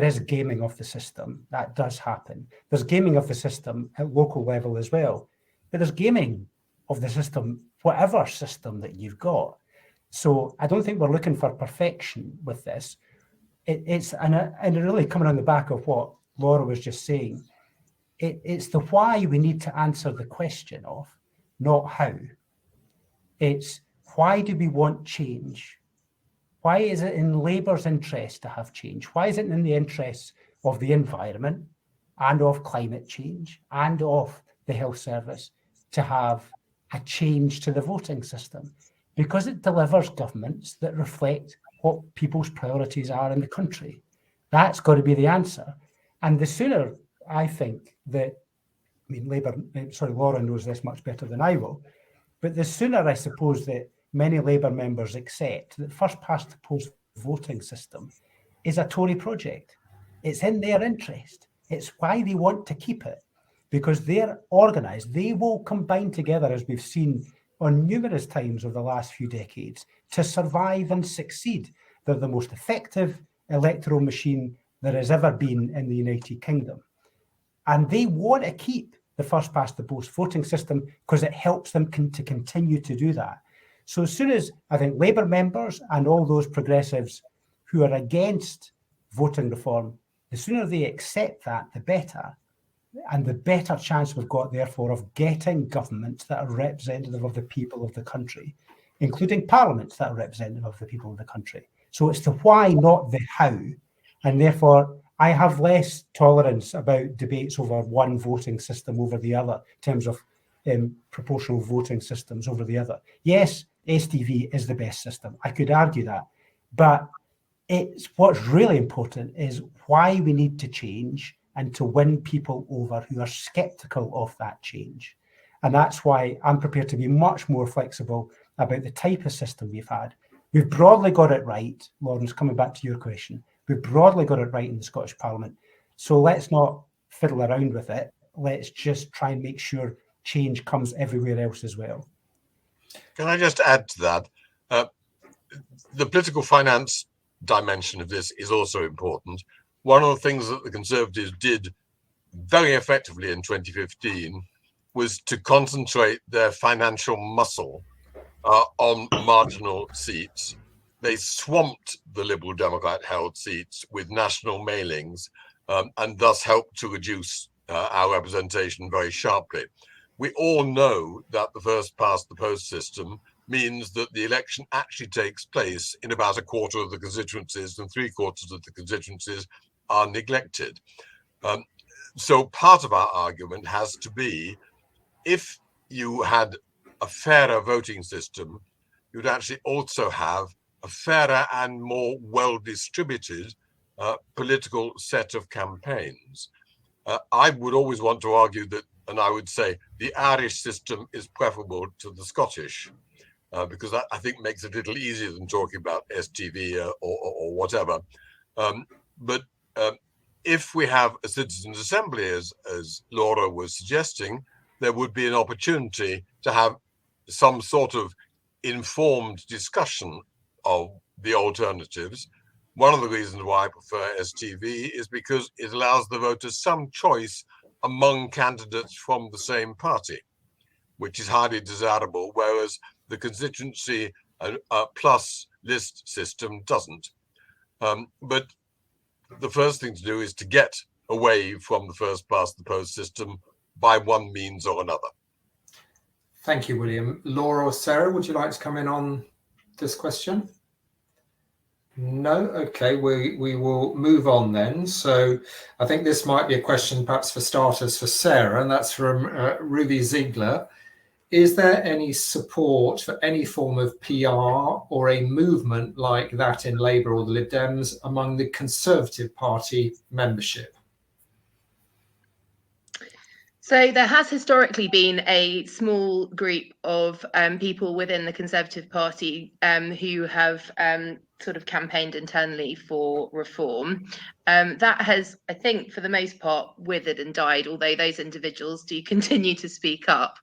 is gaming of the system. That does happen. There's gaming of the system at local level as well. But there's gaming of the system, whatever system that you've got. So I don't think we're looking for perfection with this. It's really coming on the back of what Laura was just saying. It's the why we need to answer the question of, not how. It's why do we want change? Why is it in Labour's interest to have change? Why is it in the interests of the environment and of climate change and of the health service to have a change to the voting system? Because it delivers governments that reflect what people's priorities are in the country. That's got to be the answer. And the sooner, I think, Laura knows this much better than I will, but the sooner I suppose that many Labour members accept that first past the post voting system is a Tory project. It's in their interest. It's why they want to keep it, because they're organised. They will combine together, as we've seen on numerous times over the last few decades, to survive and succeed. They're the most effective electoral machine there has ever been in the United Kingdom. And they want to keep the first past the post voting system because it helps them to continue to do that. So as soon as I think Labour members and all those progressives who are against voting reform, the sooner they accept that, the better. And the better chance we've got, therefore, of getting governments that are representative of the people of the country, including parliaments that are representative of the people of the country. So it's the why, not the how. And therefore, I have less tolerance about debates over one voting system over the other in terms of proportional voting systems over the other. Yes, STV is the best system. I could argue that, but what's really important is why we need to change and to win people over who are sceptical of that change. And that's why I'm prepared to be much more flexible about the type of system we've had. We've broadly got it right. Lawrence, coming back to your question, we've broadly got it right in the Scottish Parliament. So let's not fiddle around with it. Let's just try and make sure change comes everywhere else as well. Can I just add to that? The political finance dimension of this is also important. One of the things that the Conservatives did very effectively in 2015 was to concentrate their financial muscle on marginal seats. They swamped the Liberal Democrat held seats with national mailings and thus helped to reduce our representation very sharply. We all know that the first past the post system means that the election actually takes place in about a quarter of the constituencies, and 3/4 of the constituencies are neglected. So part of our argument has to be, if you had a fairer voting system, you'd actually also have a fairer and more well-distributed political set of campaigns. I would always want to argue that, and I would say the Irish system is preferable to the Scottish, because that, I think, makes it a little easier than talking about STV or whatever. But if we have a citizens' assembly, as Laura was suggesting, there would be an opportunity to have some sort of informed discussion of the alternatives. One of the reasons why I prefer STV is because it allows the voters some choice among candidates from the same party, which is highly desirable, whereas the constituency plus list system doesn't. But the first thing to do is to get away from the first past the post system by one means or another. Thank you, William. Laura or Sarah, would you like to come in on this question? No? Okay, we will move on then. So I think this might be a question perhaps for starters for Sarah, and that's from Ruby Ziegler. Is there any support for any form of PR or a movement like that in Labour or the Lib Dems among the Conservative Party membership? So there has historically been a small group of people within the Conservative Party who have sort of campaigned internally for reform. That has, I think, for the most part, withered and died, although those individuals do continue to speak up.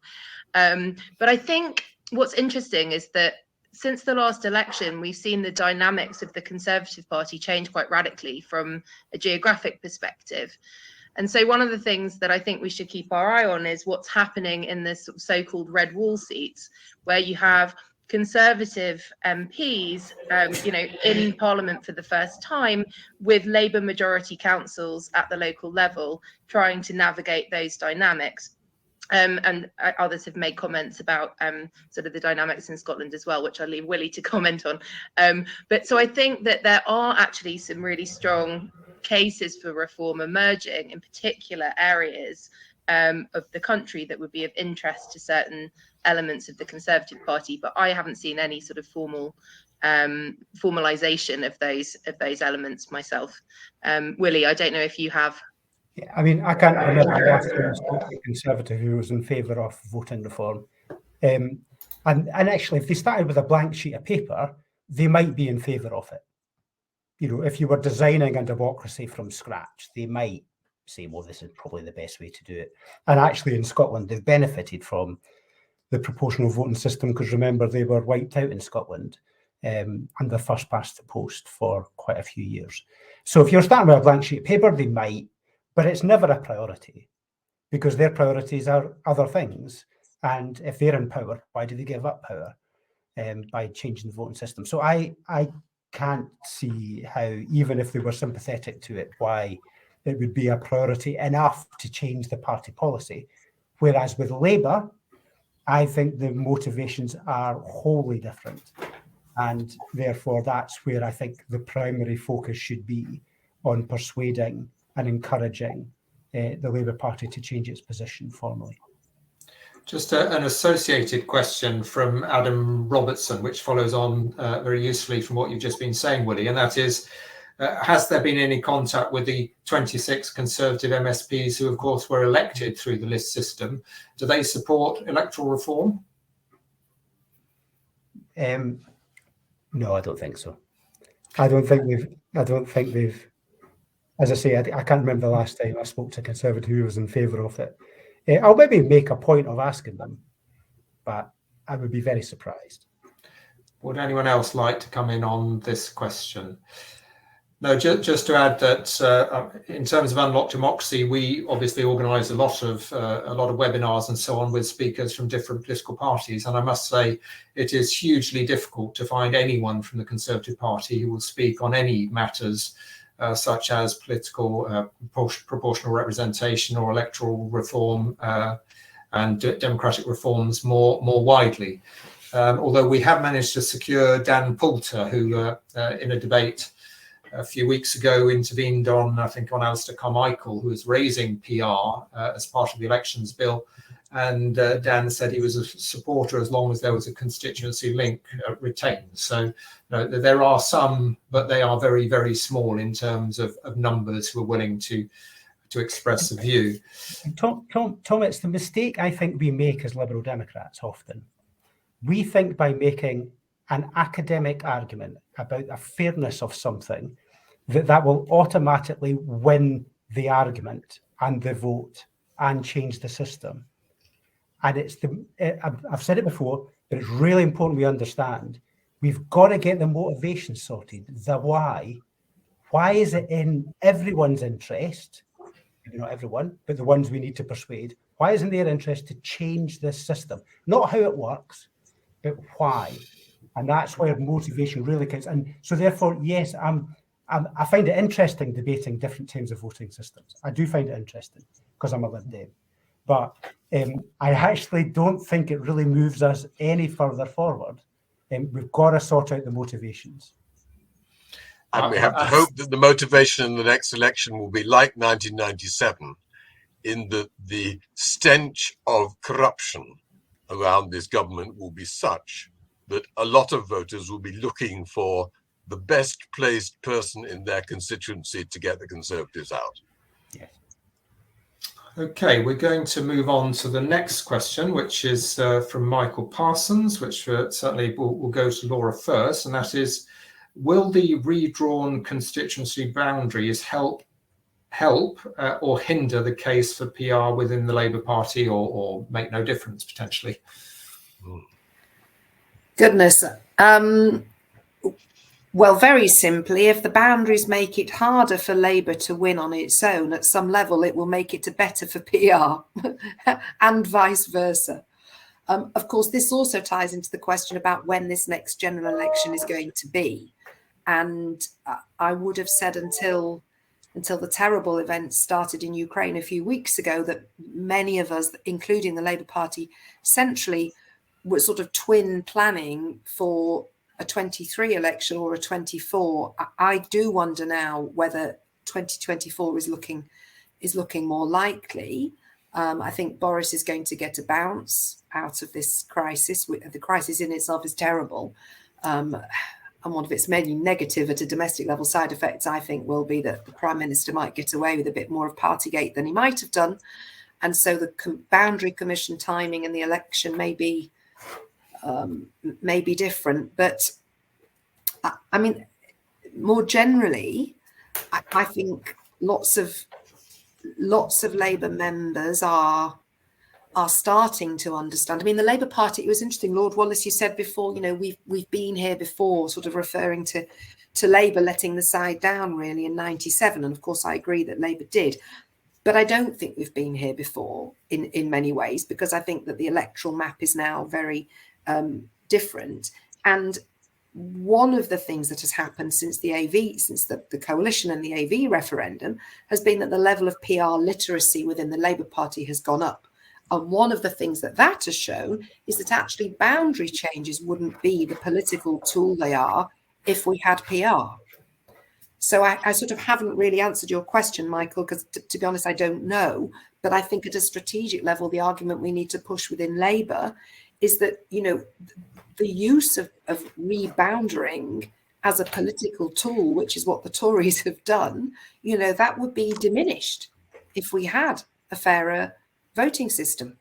But I think what's interesting is that since the last election, we've seen the dynamics of the Conservative Party change quite radically from a geographic perspective. And so one of the things that I think we should keep our eye on is what's happening in this so-called red wall seats, where you have Conservative MPs, in Parliament for the first time, with Labour majority councils at the local level, trying to navigate those dynamics. And others have made comments about sort of the dynamics in Scotland as well, which I'll leave Willie to comment on. But so I think that there are actually some really strong cases for reform emerging in particular areas of the country that would be of interest to certain elements of the Conservative Party, but I haven't seen any sort of formalization of those elements myself. Willie, I don't know if you have. Yeah, I mean, I can't remember the last time I spoke to a Conservative who was in favour of voting reform. And actually, if they started with a blank sheet of paper, they might be in favour of it. You know, if you were designing a democracy from scratch, they might say, well, this is probably the best way to do it. And actually, in Scotland, they've benefited from the proportional voting system, because remember, they were wiped out in Scotland under first past the post for quite a few years. So if you're starting with a blank sheet of paper, they might, but it's never a priority, because their priorities are other things. And if they're in power, why do they give up power by changing the voting system? So I can't see how, even if they were sympathetic to it, why it would be a priority enough to change the party policy. Whereas with Labour, I think the motivations are wholly different. And therefore, that's where I think the primary focus should be, on persuading and encouraging the Labour Party to change its position formally. Just an associated question from Adam Robertson, which follows on very usefully from what you've just been saying, Willie, and that is, has there been any contact with the 26 Conservative MSPs who, of course, were elected through the list system? Do they support electoral reform? No, I don't think so. I don't think they've. As I say, I can't remember the last time I spoke to a Conservative who was in favour of it. I'll maybe make a point of asking them, but I would be very surprised. Would anyone else like to come in on this question? No, just to add that in terms of Unlock Democracy, we obviously organise a lot of webinars and so on with speakers from different political parties, and I must say it is hugely difficult to find anyone from the Conservative Party who will speak on any matters such as political proportional representation or electoral reform and democratic reforms more widely. Although we have managed to secure Dan Poulter, who in a debate a few weeks ago intervened on, I think, on Alistair Carmichael, who was raising PR as part of the elections bill. And Dan said he was a supporter as long as there was a constituency link retained. So there are some, but they are very, very small in terms of numbers who are willing to express a view. Tom, it's the mistake I think we make as Liberal Democrats often. We think by making an academic argument about the fairness of something, that will automatically win the argument and the vote and change the system. And I've said it before, but it's really important we understand. We've got to get the motivation sorted, the why. Why is it in everyone's interest, maybe not everyone, but the ones we need to persuade, why is it in their interest to change this system? Not how it works, but why. And that's where motivation really counts. And so therefore, yes, I find it interesting debating different types of voting systems. I do find it interesting because I'm a Lib Dem. But I actually don't think it really moves us any further forward. We've got to sort out the motivations. And we have to hope that the motivation in the next election will be like 1997, in that the stench of corruption around this government will be such that a lot of voters will be looking for the best placed person in their constituency to get the Conservatives out. Yes. Okay, we're going to move on to the next question, which is from Michael Parsons, which certainly will go to Laura first, and that is, will the redrawn constituency boundaries help or hinder the case for PR within the Labour Party, or make no difference potentially? Goodness. Well, very simply, if the boundaries make it harder for Labour to win on its own, at some level, it will make it better for PR and vice versa. Of course, this also ties into the question about when this next general election is going to be. And I would have said until the terrible events started in Ukraine a few weeks ago that many of us, including the Labour Party centrally, were sort of twin planning for a 23 election or a 24. I do wonder now whether 2024 is looking more likely. I think Boris is going to get a bounce out of this crisis. The crisis in itself is terrible. And one of its mainly negative at a domestic level side effects, I think, will be that the Prime Minister might get away with a bit more of Partygate than he might have done. And so the boundary commission timing and the election may be different, but I mean, more generally, I think lots of Labour members are starting to understand. I mean, the Labour Party, it was interesting, Lord Wallace, you said before, we've been here before, sort of referring to Labour letting the side down really in 97. And of course, I agree that Labour did. But I don't think we've been here before in many ways, because I think that the electoral map is now very different. And one of the things that has happened since the coalition and the AV referendum has been that the level of PR literacy within the Labour Party has gone up. And one of the things that has shown is that actually boundary changes wouldn't be the political tool they are if we had PR. So I sort of haven't really answered your question, Michael, because to be honest, I don't know. But I think at a strategic level, the argument we need to push within Labour is that, you know, the use of reboundering as a political tool, which is what the Tories have done, you know, that would be diminished if we had a fairer voting system.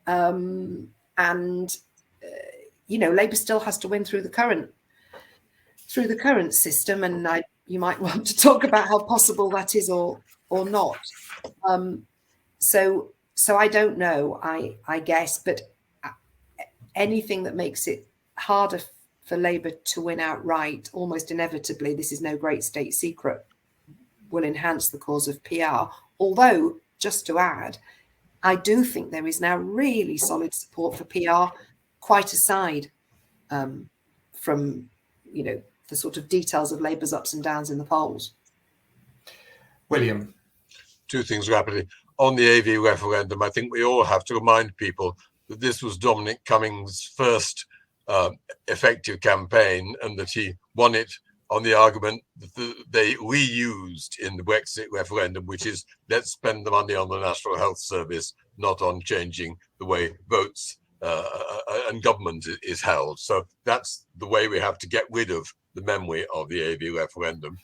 You know, Labour still has to win through the current system, and you might want to talk about how possible that is or not. So I don't know, I guess, but anything that makes it harder for Labour to win outright, almost inevitably, this is no great state secret, will enhance the cause of PR. Although, just to add, I do think there is now really solid support for PR, quite aside from, you know, the sort of details of Labour's ups and downs in the polls. William. Two things rapidly. On the AV referendum, I think we all have to remind people that this was Dominic Cummings' first effective campaign, and that he won it on the argument that they reused in the Brexit referendum, which is, let's spend the money on the National Health Service, not on changing the way votes and government is held. So that's the way we have to get rid of the memory of the AV referendum.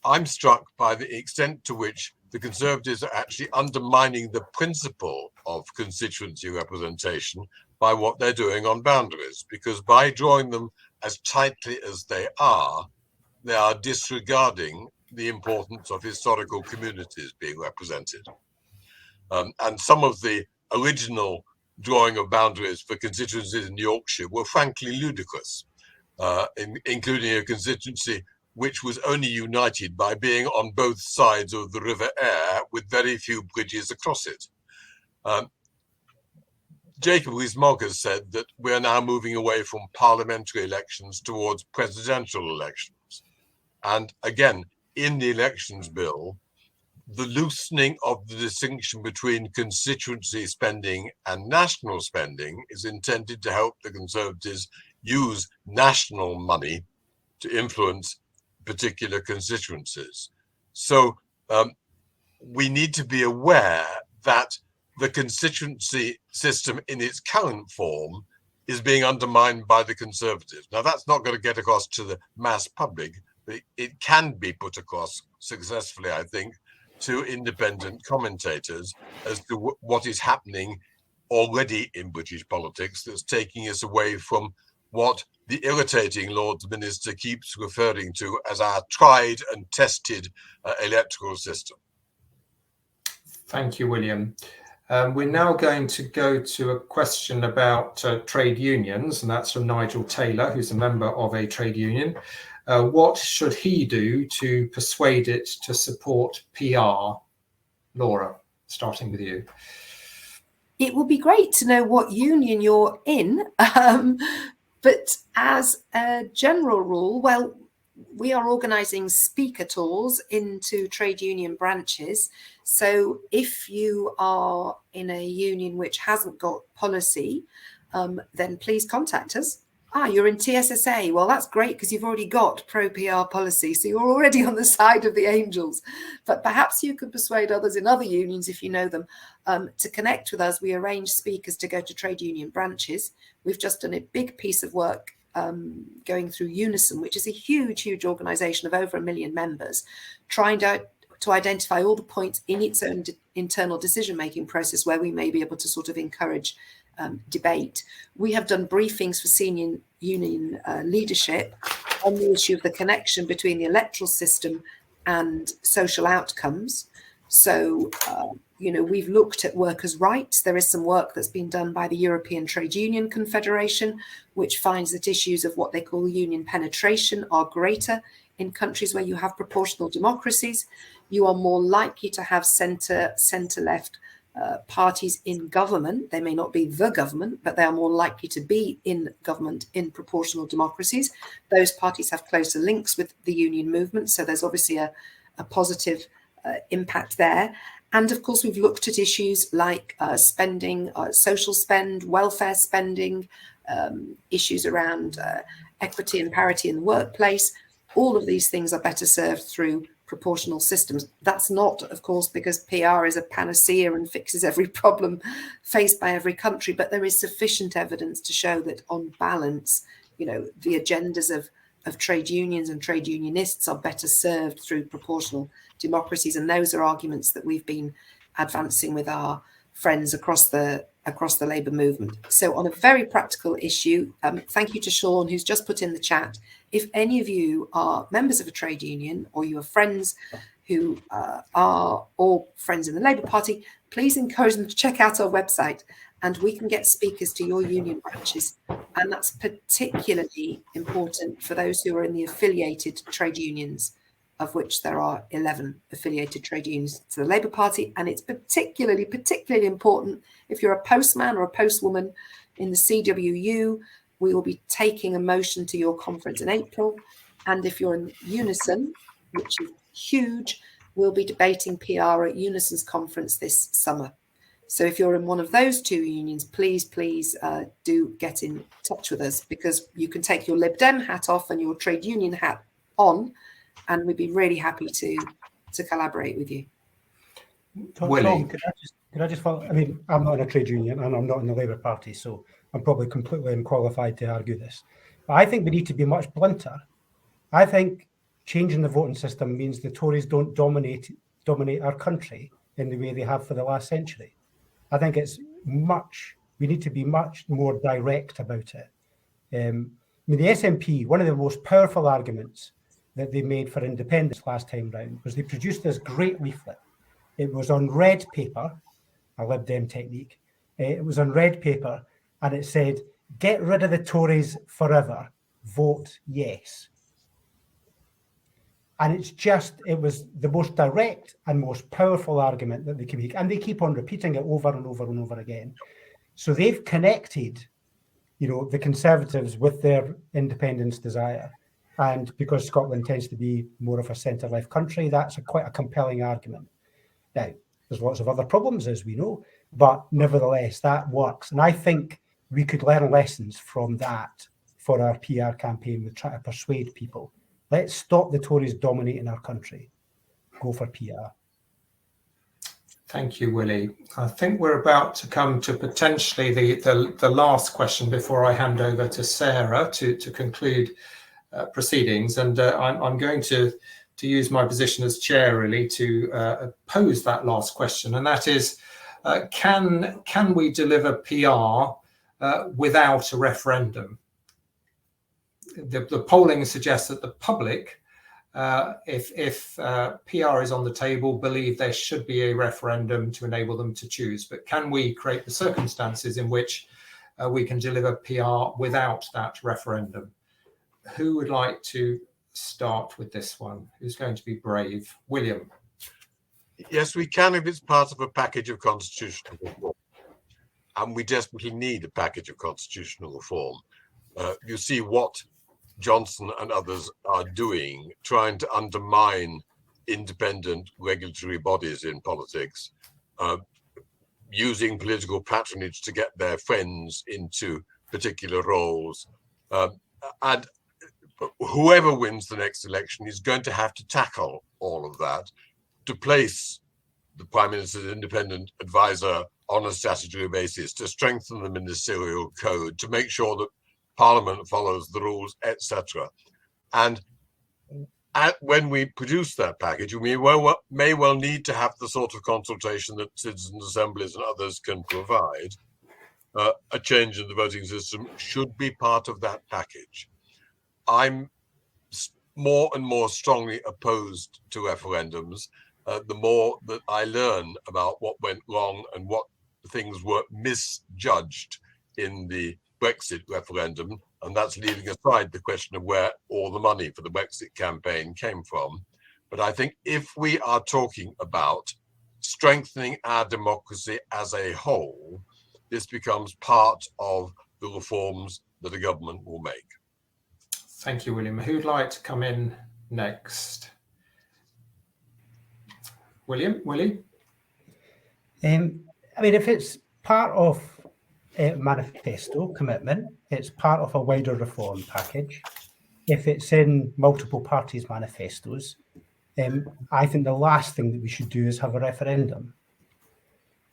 I'm struck by the extent to which the Conservatives are actually undermining the principle of constituency representation by what they're doing on boundaries, because by drawing them as tightly as they are disregarding the importance of historical communities being represented. And some of the original drawing of boundaries for constituencies in Yorkshire were frankly ludicrous, including a constituency which was only united by being on both sides of the River Aire with very few bridges across it. Jacob Rees-Mogg has said that we're now moving away from parliamentary elections towards presidential elections. And again, in the elections bill, the loosening of the distinction between constituency spending and national spending is intended to help the Conservatives use national money to influence particular constituencies. So we need to be aware that the constituency system in its current form is being undermined by the Conservatives. Now, that's not going to get across to the mass public, but it can be put across successfully, I think, to independent commentators as to what is happening already in British politics that's taking us away from what the irritating Lords Minister keeps referring to as our tried and tested electoral system. Thank you, William. We're now going to go to a question about trade unions, and that's from Nigel Taylor, who's a member of a trade union. What should he do to persuade it to support PR? Laura, starting with you. It would be great to know what union you're in, but as a general rule, well, we are organising speaker tours into trade union branches. So if you are in a union which hasn't got policy, then please contact us. You're in TSSA. Well, that's great because you've already got pro-PR policy. So you're already on the side of the angels. But perhaps you could persuade others in other unions, if you know them, to connect with us. We arrange speakers to go to trade union branches. We've just done a big piece of work going through Unison, which is a huge, huge organisation of over 1 million members, trying to identify all the points in its own internal decision-making process where we may be able to sort of encourage debate. We have done briefings for senior union leadership on the issue of the connection between the electoral system and social outcomes. So, we've looked at workers' rights. There is some work that's been done by the European Trade Union Confederation, which finds that issues of what they call union penetration are greater in countries where you have proportional democracies. You are more likely to have centre-left parties in government. They may not be the government, but they are more likely to be in government in proportional democracies. Those parties have closer links with the union movement. So there's obviously a positive impact there. And of course, we've looked at issues like spending, social spend, welfare spending, issues around equity and parity in the workplace. All of these things are better served through proportional systems. That's not, of course, because PR is a panacea and fixes every problem faced by every country, but there is sufficient evidence to show that on balance, you know, the agendas of trade unions and trade unionists are better served through proportional democracies. And those are arguments that we've been advancing with our friends across the labour movement. So on a very practical issue, thank you to Sean, who's just put in the chat. If any of you are members of a trade union or you have friends who are all friends in the Labour Party, please encourage them to check out our website and we can get speakers to your union branches. And that's particularly important for those who are in the affiliated trade unions, of which there are 11 affiliated trade unions to the Labour Party. And it's particularly important if you're a postman or a postwoman in the CWU. We will be taking a motion to your conference in April. And if you're in Unison, which is huge, we'll be debating PR at Unison's conference this summer. So if you're in one of those two unions, please do get in touch with us, because you can take your Lib Dem hat off and your trade union hat on, and we'd be really happy to collaborate with you. Tom, could I just follow? I mean, I'm not in a trade union and I'm not in the Labour Party, so I'm probably completely unqualified to argue this. But I think we need to be much blunter. I think changing the voting system means the Tories don't dominate our country in the way they have for the last century. I think we need to be much more direct about it. I mean, the SNP, one of the most powerful arguments that they made for independence last time round was they produced this great leaflet. It was on red paper, a Lib Dem technique. It was on red paper and it said, "Get rid of the Tories forever, vote yes." And it was the most direct and most powerful argument that they can make. And they keep on repeating it over and over and over again. So they've connected, you know, the Conservatives with their independence desire. And because Scotland tends to be more of a centre-left country, that's quite a compelling argument. Now, there's lots of other problems, as we know, but nevertheless, that works. And I think we could learn lessons from that for our PR campaign with trying to persuade people. Let's stop the Tories dominating our country. Go for PR. Thank you, Willie. I think we're about to come to potentially the last question before I hand over to Sarah to conclude proceedings. And I'm going to use my position as chair really to pose that last question. And that is, can we deliver PR without a referendum? The polling suggests that the public, if PR is on the table, believe there should be a referendum to enable them to choose. But can we create the circumstances in which we can deliver PR without that referendum? Who would like to start with this one? Who's going to be brave? William. Yes, we can if it's part of a package of constitutional reform. And we desperately need a package of constitutional reform. You see what Johnson and others are doing, trying to undermine independent regulatory bodies in politics, using political patronage to get their friends into particular roles. And whoever wins the next election is going to have to tackle all of that to place the Prime Minister's independent advisor on a statutory basis, to strengthen the ministerial code, to make sure that Parliament follows the rules, etc. And when we produce that package, we may well need to have the sort of consultation that citizen assemblies and others can provide. A change in the voting system should be part of that package. I'm more and more strongly opposed to referendums. The more that I learn about what went wrong and what things were misjudged in the Brexit referendum, and that's leaving aside the question of where all the money for the Brexit campaign came from. But I think if we are talking about strengthening our democracy as a whole, this becomes part of the reforms that a government will make. Thank you, William. Who'd like to come in next? Willie? I mean, if it's part of a manifesto commitment, it's part of a wider reform package. if it's in multiple parties' manifestos, I think the last thing that we should do is have a referendum.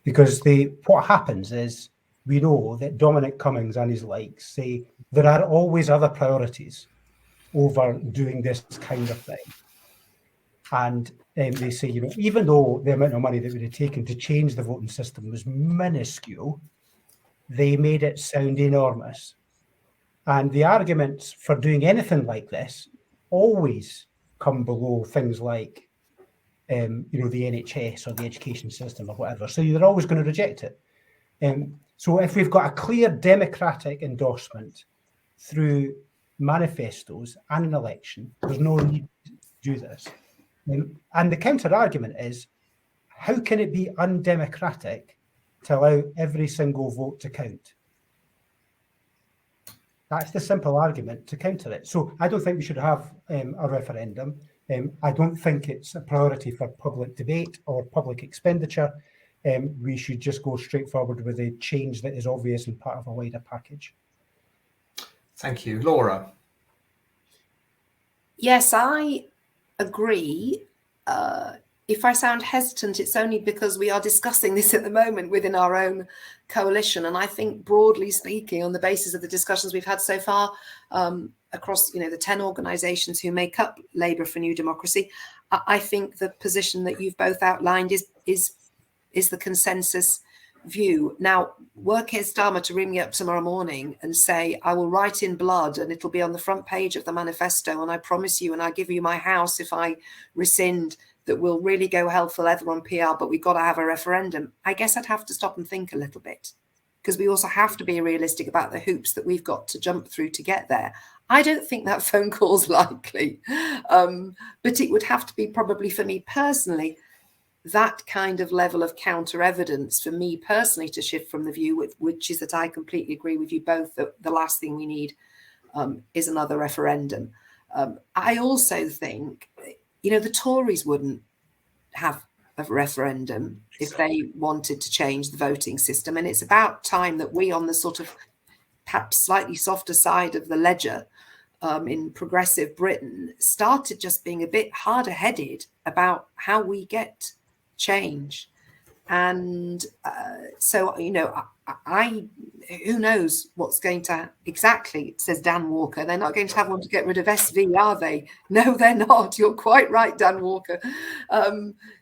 Because what happens is, we know that Dominic Cummings and his likes say there are always other priorities over doing this kind of thing. And they say, you know, even though the amount of money that would have taken to change the voting system was minuscule, they made it sound enormous. And the arguments for doing anything like this always come below things like, you know, the NHS or the education system or whatever. So you're always going to reject it. So if we've got a clear democratic endorsement through manifestos and an election, there's no need to do this. And the counter argument is, how can it be undemocratic to allow every single vote to count? That's the simple argument to counter it. So I don't think we should have a referendum. I don't think it's a priority for public debate or public expenditure. We should just go straight forward with a change that is obvious and part of a wider package. Thank you. Laura? Yes, I agree. If I sound hesitant, it's only because we are discussing this at the moment within our own coalition. And I think, broadly speaking, on the basis of the discussions we've had so far across, you know, the 10 organisations who make up Labour for New Democracy, I think the position that you've both outlined is the consensus view. Now, were Keir Starmer to ring me up tomorrow morning and say, I will write in blood and it'll be on the front page of the manifesto, and I promise you, and I give you my house if I rescind, that will really go hell for leather on PR, but we've got to have a referendum, I guess I'd have to stop and think a little bit, because we also have to be realistic about the hoops that we've got to jump through to get there. I don't think that phone call's likely, but it would have to be, probably for me personally, that kind of level of counter evidence for me personally to shift from the view, which is that I completely agree with you both, that the last thing we need is another referendum. I also think, you know, the Tories wouldn't have a referendum if they wanted to change the voting system. And it's about time that we, on the sort of perhaps slightly softer side of the ledger in progressive Britain, started just being a bit harder headed about how we get change. And so, you know, who knows what's going to exactly, says Dan Walker. They're not going to have one to get rid of SV, are they? No, they're not. You're quite right, Dan Walker.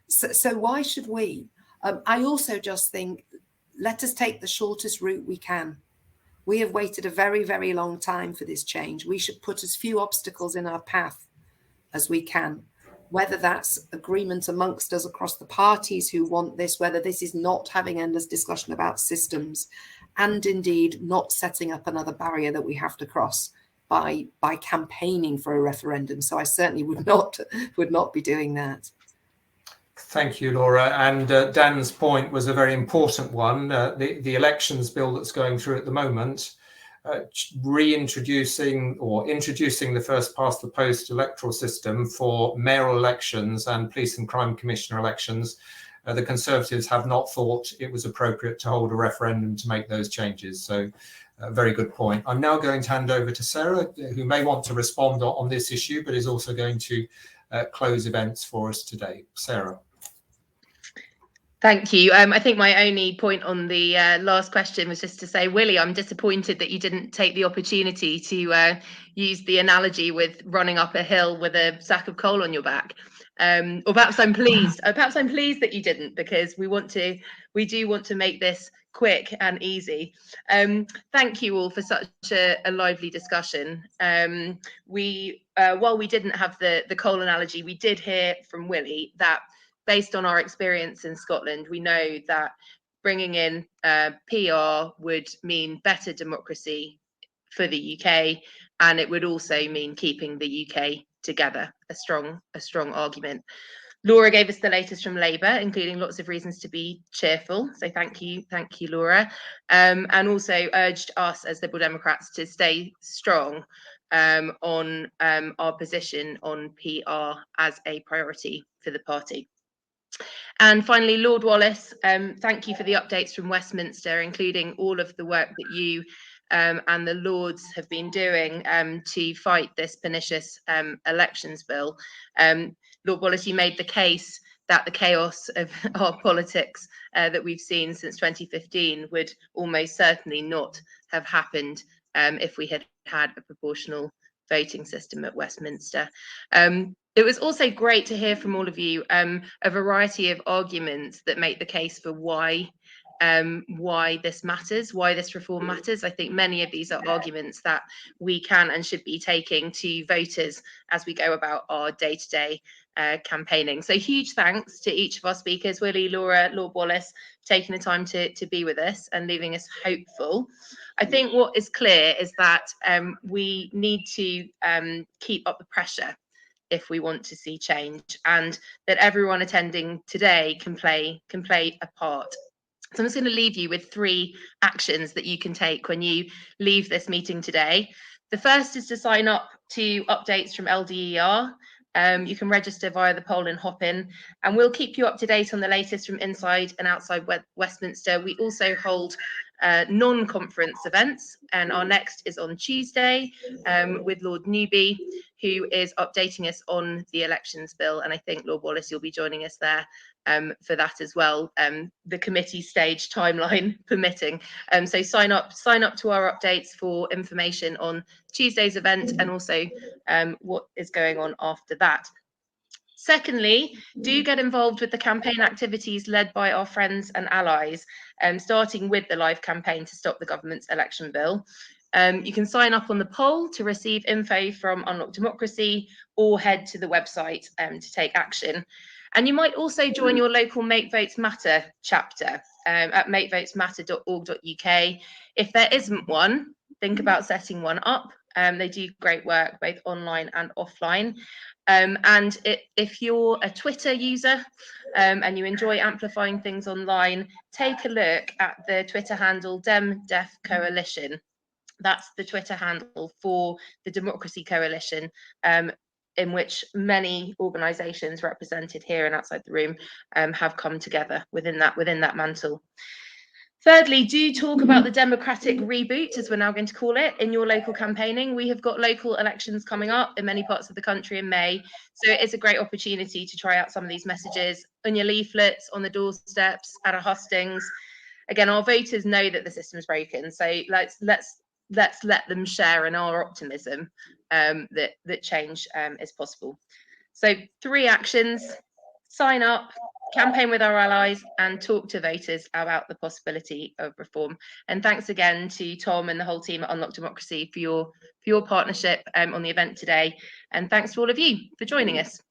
So why should we? I also just think, let us take the shortest route we can. We have waited a very, very long time for this change. We should put as few obstacles in our path as we can, whether that's agreement amongst us across the parties who want this, whether this is not having endless discussion about systems, and indeed not setting up another barrier that we have to cross by campaigning for a referendum. So I certainly would not be doing that. Thank you, Laura. And Dan's point was a very important one. The elections bill that's going through at the moment, introducing the first past the post electoral system for mayoral elections and police and crime commissioner elections. The Conservatives have not thought it was appropriate to hold a referendum to make those changes. So very good point. I'm now going to hand over to Sarah, who may want to respond on this issue, but is also going to close events for us today. Sarah. Thank you. I think my only point on the last question was just to say, Willie, I'm disappointed that you didn't take the opportunity to use the analogy with running up a hill with a sack of coal on your back. Or perhaps I'm pleased. Perhaps I'm pleased that you didn't, because we do want to make this quick and easy. Thank you all for such a lively discussion. While we didn't have the coal analogy, we did hear from Willie that, based on our experience in Scotland, we know that bringing in PR would mean better democracy for the UK, and it would also mean keeping the UK together. A strong argument. Laura gave us the latest from Labour, including lots of reasons to be cheerful. So thank you, Laura, and also urged us as Liberal Democrats to stay strong on our position on PR as a priority for the party. And finally, Lord Wallace, thank you for the updates from Westminster, including all of the work that you and the Lords have been doing to fight this pernicious elections bill. Lord Wallace, you made the case that the chaos of our politics that we've seen since 2015 would almost certainly not have happened if we had had a proportional voting system at Westminster. It was also great to hear from all of you a variety of arguments that make the case for why this matters, why this reform matters. I think many of these are arguments that we can and should be taking to voters as we go about our day-to-day campaigning. So huge thanks to each of our speakers, Willie, Laura, Lord Wallace, taking the time to be with us and leaving us hopeful. I think what is clear is that we need to keep up the pressure if we want to see change, and that everyone attending today can play a part. So I'm just going to leave you with 3 actions that you can take when you leave this meeting today. The first is to sign up to updates from LDER. You can register via the poll and Hopin, and we'll keep you up to date on the latest from inside and outside Westminster. We also hold non-conference events, and our next is on Tuesday with Lord Newby, who is updating us on the elections bill, and I think, Lord Wallace, you'll be joining us there for that as well, the committee stage timeline permitting. So sign up to our updates for information on Tuesday's event and also what is going on after that. Secondly, do get involved with the campaign activities led by our friends and allies, starting with the live campaign to stop the government's election bill. You can sign up on the poll to receive info from Unlock Democracy, or head to the website to take action. And you might also join your local Make Votes Matter chapter at makevotesmatter.org.uk. If there isn't one, think about setting one up. They do great work both online and offline. And if you're a Twitter user and you enjoy amplifying things online, take a look at the Twitter handle DemDef Coalition. That's the Twitter handle for the Democracy Coalition, in which many organisations represented here and outside the room have come together within that mantle. Thirdly, do talk about the democratic reboot, as we're now going to call it, in your local campaigning. We have got local elections coming up in many parts of the country in May, so it's a great opportunity to try out some of these messages on your leaflets, on the doorsteps, at our hustings. Again, our voters know that the system's broken, so let's let them share in our optimism that change is possible. So 3 actions: sign up, campaign with our allies, and talk to voters about the possibility of reform. And thanks again to Tom and the whole team at Unlock Democracy for your partnership on the event today. And thanks to all of you for joining us.